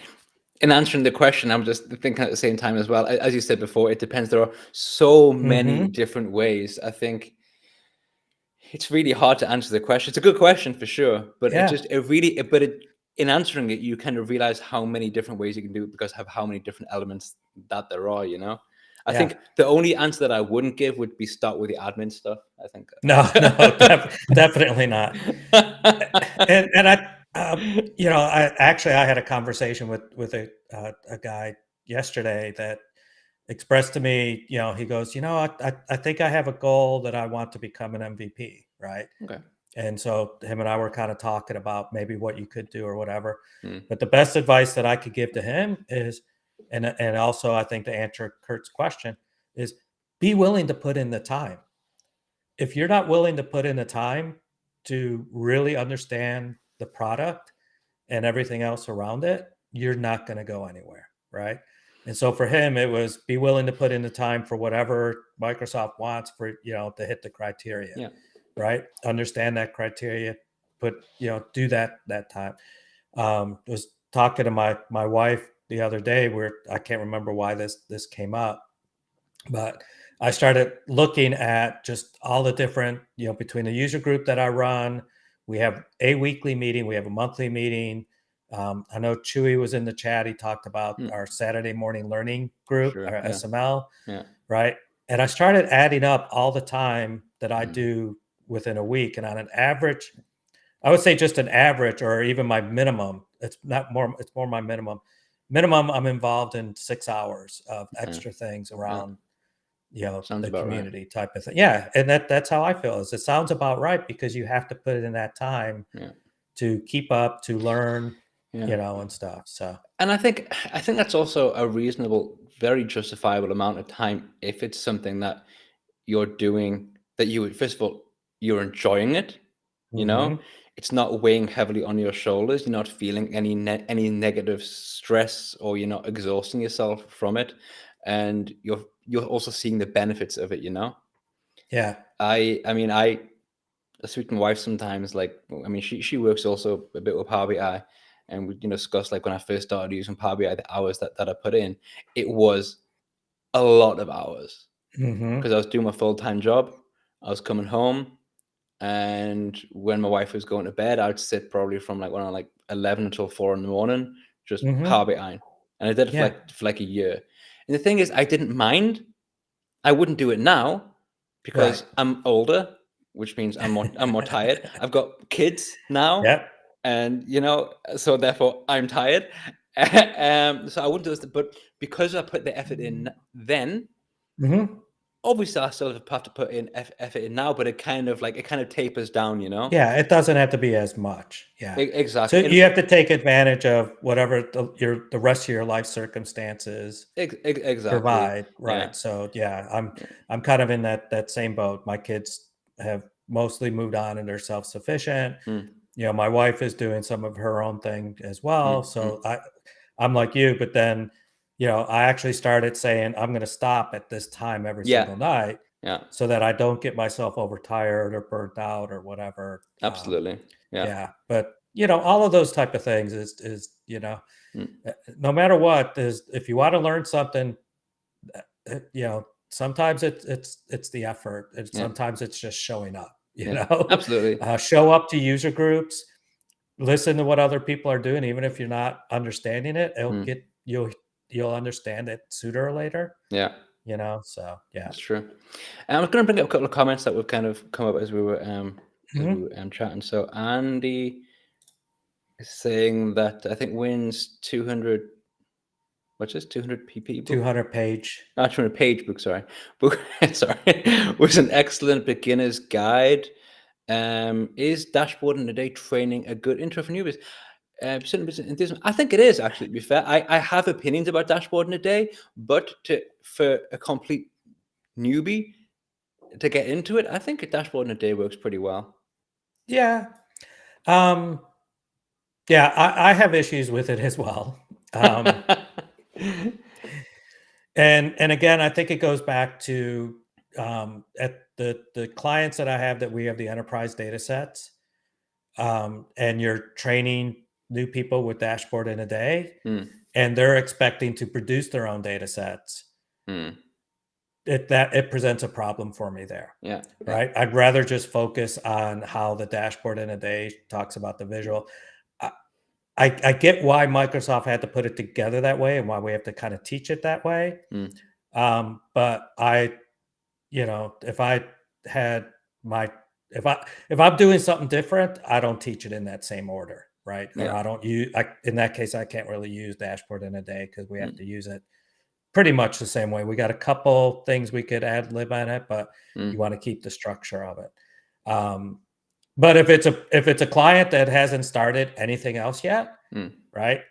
in answering the question. I'm just thinking at the same time as well. As you said before, it depends. There are so many Hmm. different ways. I think it's really hard to answer the question. It's a good question for sure, but it Yeah. just it really but it in answering it, you kind of realize how many different ways you can do it because of how many different elements that there are. I Yeah. think the only answer that I wouldn't give would be start with the admin stuff. I think. No, no, definitely not. And I had a conversation with a guy yesterday that expressed to me, he goes, I think I have a goal that I want to become an MVP, right? Okay. And so him and I were kind of talking about maybe what you could do or whatever. Mm, But the best advice that I could give to him is, and also I think to answer Kurt's question, is be willing to put in the time. If you're not willing to put in the time to really understand the product and everything else around it, you're not going to go anywhere, right? And so for him, it was be willing to put in the time for whatever Microsoft wants for, to hit the criteria, yeah. right? Understand that criteria, do that time. Was talking to my wife the other day, where I can't remember why this came up, but I started looking at just all the different, between the user group that I run. We have a weekly meeting, we have a monthly meeting. I know Chewy was in the chat. He talked about Mm, our Saturday morning learning for group, sure. our Yeah. SML, Yeah. right? And I started adding up all the time that I Mm, do within a week. And on an average, I would say just an average, or even my minimum, it's not more, it's more my minimum. Minimum, I'm involved in 6 hours of yeah. extra things Yeah. around, Sounds the about right. community type of thing. Yeah, and that's how I feel. Is it sounds about right, because you have to put it in that time Yeah. to keep up, to learn, Yeah. and stuff. So And I think that's also a reasonable, very justifiable amount of time if it's something that you're doing that you would first of all you're enjoying it, you know? mhm. It's not weighing heavily on your shoulders. You're not feeling any negative stress or you're not exhausting yourself from it. And you're also seeing the benefits of it. Yeah. I speak to my wife sometimes, like, I mean, she works also a bit with Power BI, and we discuss like when I first started using Power BI, the hours that I put in, it was a lot of hours Mhm. because I was doing my full time job. I was coming home, and when my wife was going to bed, I'd sit probably from like 11 until 4 in the morning, just Mhm. Power BI, and I did it for Yeah. like a year. And the thing is, I didn't mind. I wouldn't do it now Right. because I'm older. which means I'm more tired. I've got kids now, Yep. and so therefore I'm tired. So I wouldn't do this, but because I put the effort in then, Hmm. obviously I still have to put in effort in now, but it kind of tapers down, Yeah, it doesn't have to be as much. Yeah. So Exactly. you have to take advantage of whatever the rest of your life circumstances Exactly. provide, Yeah. right? So yeah, I'm Yeah. I'm kind of in that same boat. My kids have mostly moved on and they're self-sufficient. Mm, My wife is doing some of her own thing as well. mm, So mm. I'm like you, but then, I actually started saying I'm going to stop at this time every Yeah. single night Yeah. so that I don't get myself overtired or burnt out or whatever. Absolutely. Yeah. Yeah, but all of those type of things is Mm, no matter what is if you want to learn something, sometimes it's the effort, and yeah. sometimes it's just showing up. Yeah. Absolutely. Show up to user groups, listen to what other people are doing, even if you're not understanding it. Mm, You'll understand it sooner or later. yeah. So yeah. That's true. I was going to bring up a couple of comments that would kind of come up as we Mhm. were chatting. So Andy is saying that I think Win's 200. What's this? 200 pp book? 200 page. 200 page book. Sorry, book. Sorry, was an excellent beginner's guide. Is dashboarding a day training a good intro for newbies? I think it is actually. To be fair, I have opinions about dashboarding a day, but for a complete newbie to get into it, I think a dashboard in a day works pretty well. Yeah. Um, yeah, I have issues with it as well. And again, I think it goes back to at the clients that I have that we have the enterprise data sets, and you're training new people with dashboard in a day, Mm, and they're expecting to produce their own data sets. mm, It presents a problem for me there, yeah, yeah, right? I'd rather just focus on how the dashboard in a day talks about the visual. I, I get why Microsoft had to put it together that way and why we have to kind of teach it that way. mm, But if I had my if I'm doing something different, I don't teach it in that same order, right? Or yeah, I don't use in that case, I can't really use dashboard in a day because we have mm, to use it pretty much the same way. We got a couple things we could add lib on it, but you mm, want to keep the structure of it. Um, but if it's a client that hasn't started anything else yet, mm, right?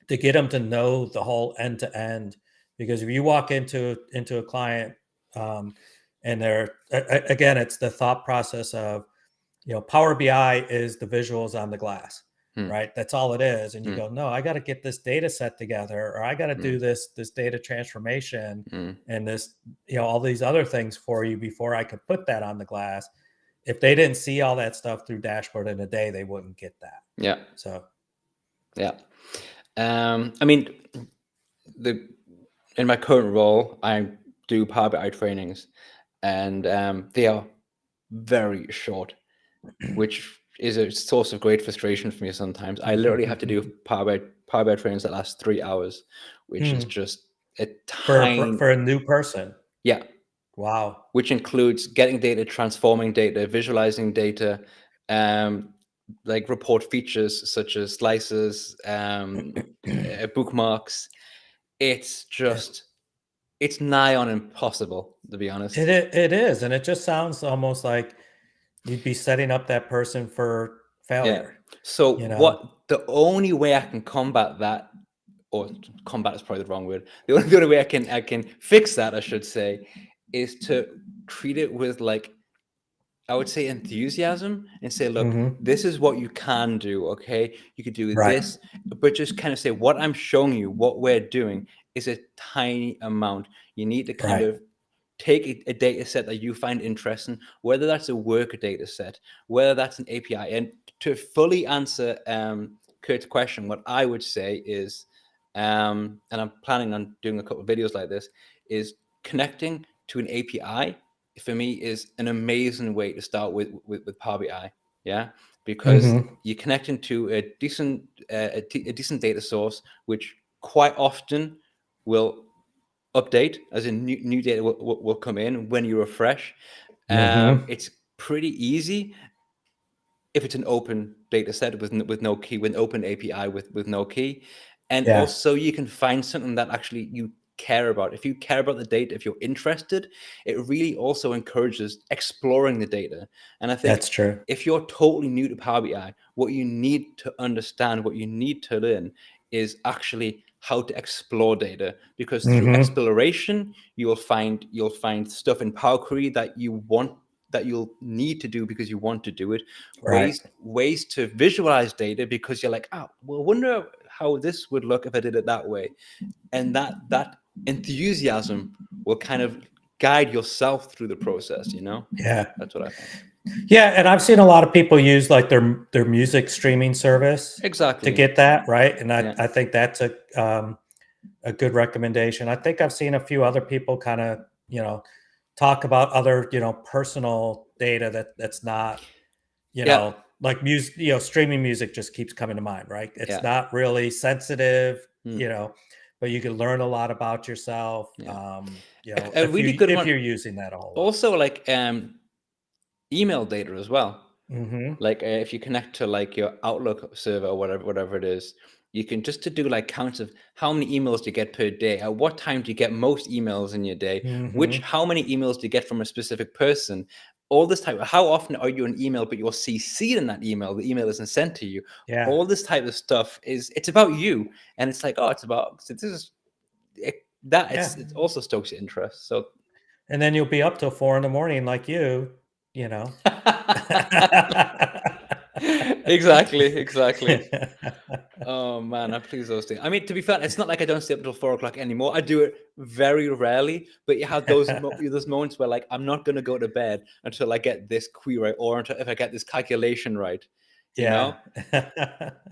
To get them to know the whole end to end, because if you walk into a client, um, and again, it's the thought process of Power BI is the visuals on the glass, mm, right? That's all it is. And you mm, go, no, I got to get this data set together, or I got to do mm, this data transformation mm, and this, all these other things for you before I could put that on the glass. If they didn't see all that stuff through dashboard in a day, they wouldn't get that. yeah, So yeah. I mean, the in my current role, I do Power BI trainings, and they are very short, which is a source of great frustration for me sometimes. I literally have to do Power BI trainings that last 3 hours, which is Hmm. just a for, for tiny, for a new person. yeah, Wow. which includes getting data, transforming data, visualizing data, um, like report features such as slices, bookmarks. It's It, just, it's nigh on impossible, to be it honest. it is, and it just sounds almost like you'd be setting up that person for Yeah. failure. So You know. the only way I can combat that, or combat is probably the wrong word. The only way I can fix that, I should say, is to treat it with, like, I would say, enthusiasm, and say, look, Hmm. this is what you can do. Okay, you could do Right. this, but just kind of say what I'm showing you, what we're doing, is a tiny amount. You need to kind Right. of take a data set that you find interesting, whether that's a worker data set, whether that's an API. And to fully answer Kurt's question, what I would say is, and I'm planning on doing a couple of videos like this, is connecting to an API for me is an amazing way to start with Power BI. Yeah, because Hmm. you're connecting to a decent data source, which quite often will update, as in new data will come in when you refresh. Hmm. It's pretty easy if it's an open data set with no key, with an open API with no key. And Yeah, also you can find something that actually you care about. If you care about the data, if you're interested, it really also encourages exploring the data. And I think that's true. if you're totally new to Power BI, what you need to understand, what you need to learn is actually how to explore data, because through Hmm. exploration you'll find stuff in Power Query that you'll need to do because you want to do it, Right. ways to visualize data because you're like, oh, well, I wonder how this would look if I did it that way. And that enthusiasm will kind of guide yourself through the process, Yeah. that's what I find. Yeah, and I've seen a lot of people use like their music streaming service to Exactly. get that, right? And I Yeah. I think that's a good recommendation. I think I've seen a few other people kind of, talk about other, personal data that's not, Yeah. like music, streaming music just keeps coming to mind, right? It's Yeah. not really sensitive, Mm, but you can learn a lot about yourself, yeah. A if really you good if one you're using that a whole lot. also, like email data as well. Hmm. Like if you connect to like your Outlook server or whatever it is, you can just to do like counts of how many emails do you get per day, at what time do you get most emails in your day, which Hmm. how many emails do you get from a specific person, all this type of, how often are you an email but you're CC'd in that email, the email isn't sent to you, Yeah. all this type of stuff it's about you. And it's like, oh, it's about, so this is that Yeah. it also stokes your interest, so And then you'll be up till 4 in the morning like you know? exactly. Oh man, I please those things. I mean, to be fair, it's not like I don't stay up until 4 o'clock anymore. I do it very rarely, but you have those moments where like I'm not gonna go to bed until I get this query right, or until if I get this calculation right, you Yeah. know.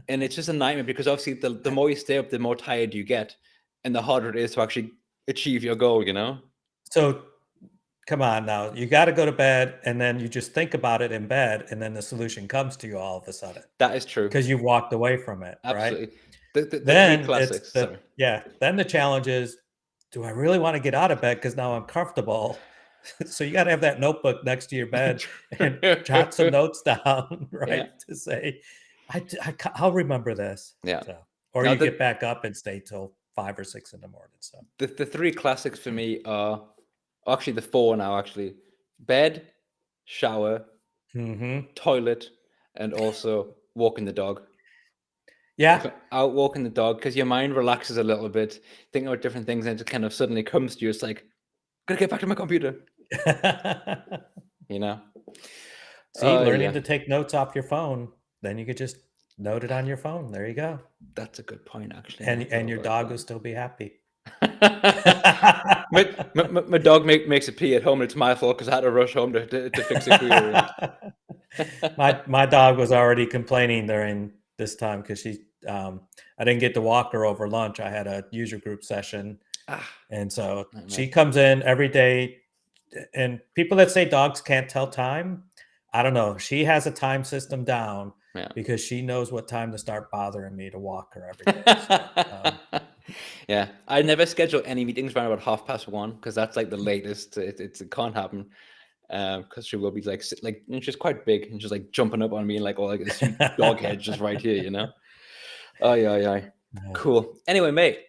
And it's just a nightmare because obviously the more you stay up, the more tired you get, and the harder it is to actually achieve your goal. So, come on now, you gotta go to bed, and then you just think about it in bed, and then the solution comes to you all of a sudden That is true, because 'cause you've walked away from it, right? absolutely. The three Then it's classics. the Sorry. yeah, then the challenge is, do I really wanna get out of bed because now I'm comfortable? So you gotta have that notebook next to your bed and jot some True. notes down, Yeah, right? To say, I'll remember this." yeah. So, or Now you get back up and stay till 5 or 6 in the morning, so. the three classics for me are actually the four now. Actually, bed, shower, Mhm. toilet, and also walking the dog. Yeah. Out walking the dog because your mind relaxes a little bit, thinking about different things, and it just kind of suddenly comes to you. It's like, gotta get back to my computer. You know. See, Oh learning yeah, to take notes off your phone, then you could just note it on your phone. There you go. that's a good point. Actually, I And never thought your about dog will still be happy. that. My dog makes a pee at home, and it's my fault because I had to rush home to fix a query. My dog was already complaining during this time because I didn't get to walk her over lunch. I had a user group session, Ah, and so she nightmare. comes in every day. And people that say dogs can't tell time, I don't know. She has a time system down Yeah. because she knows what time to start bothering me to walk her every day. So, Yeah, I never schedule any meetings around about 1:30 because that's like the latest. It can't happen because she will be like and she's quite big and she's like jumping up on me and like, oh, like this huge dog head just right here. Oh yeah, yeah, yeah. cool. Anyway, mate,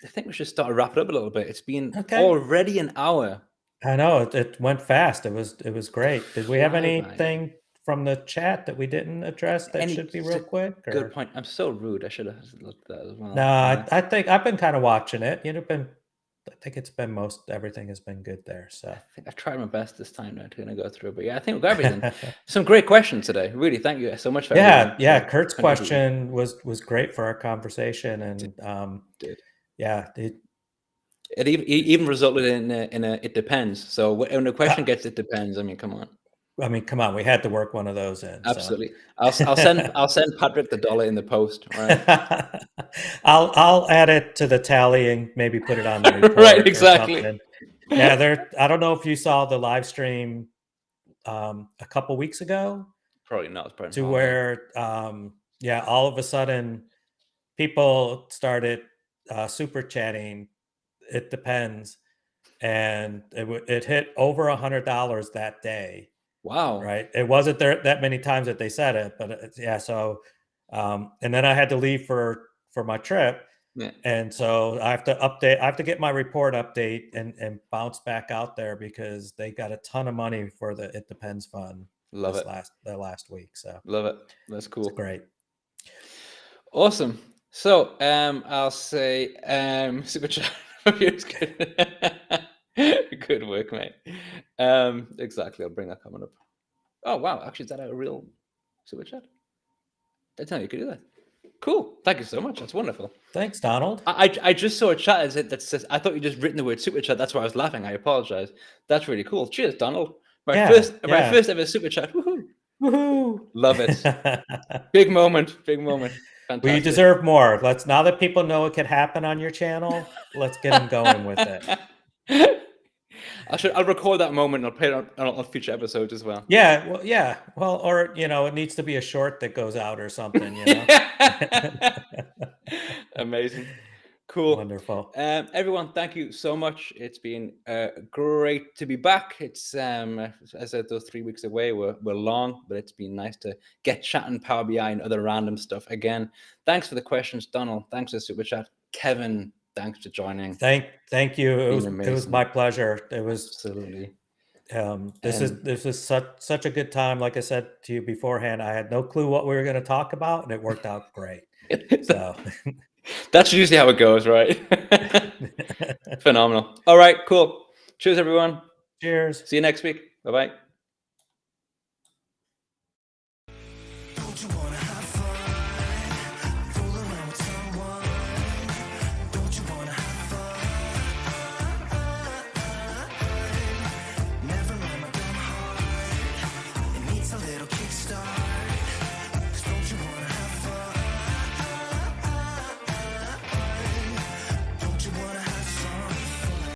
I think we should start to wrap it up a little bit. It's been Okay. already an hour. I know it went fast. It was great. Did we have Fly by. anything from the chat that we didn't address that Any should be It's real a quick? good Or point. I'm so rude. I should have looked at that as no, well. I think I've been kind of watching it. I think it's been most everything has been good there. I So think I tried my best this time now to kind of go through, but yeah, I think we got everything. Some great questions today. Really, thank you so much for yeah, everyone yeah. for Kurt's contributing. question was great for our conversation, It and did. yeah, It even resulted in a it depends. So when the question uh, gets it depends, I mean, come on. I mean, come on, we had to work one of those in. So Absolutely. I'll send Patrick the dollar in the post. All right. I'll add it to the tally and maybe put it on the Right. report or Exactly. something. Yeah, there. I don't know if you saw the live stream a couple weeks ago, Probably not. It's probably on to holiday. where yeah, all of a sudden people started super chatting. It depends, and it hit over $100 that day. Wow. right? It wasn't there that many times that they said it, but yeah. So, and then I had to leave for my trip, Yeah. and so I have to update. I have to get my report update and bounce back out there because they got a ton of money for the It Depends Fund Love it. the last week. So Love it. That's it's cool. great. Awesome. So I'll say super chat. It's good. Good work, mate. Exactly. I'll bring that comment up. Oh wow, actually, is that a real super chat? That's how you could do that. Cool. Thank you so much. That's wonderful. Thanks, Donald. I just saw a chat that says, I thought you just written the word super chat. That's why I was laughing. I apologize. That's really cool. Cheers, Donald. My Yeah, first ever super chat. Woohoo. woohoo! Love it. Big moment. Big moment. Well, you Fantastic. deserve more. Now that people know it could happen on your channel, let's get them going with it. I'll record that moment and I'll play it on future episodes as well. Yeah. Well, or it needs to be a short that goes out or something. Amazing. Cool. Wonderful. Everyone, thank you so much. It's been great to be back. It's as I said, those 3 weeks away were long, but it's been nice to get chatting Power BI and other random stuff again. Thanks for the questions, Donald. Thanks for the super chat. Kevin, thanks for joining. Thank you. It was my pleasure. It was absolutely. This is such a good time. Like I said to you beforehand, I had no clue what we were going to talk about, and it worked out great. So that's usually how it goes, right? Phenomenal. All right, cool. Cheers, everyone. Cheers. See you next week. Bye-bye.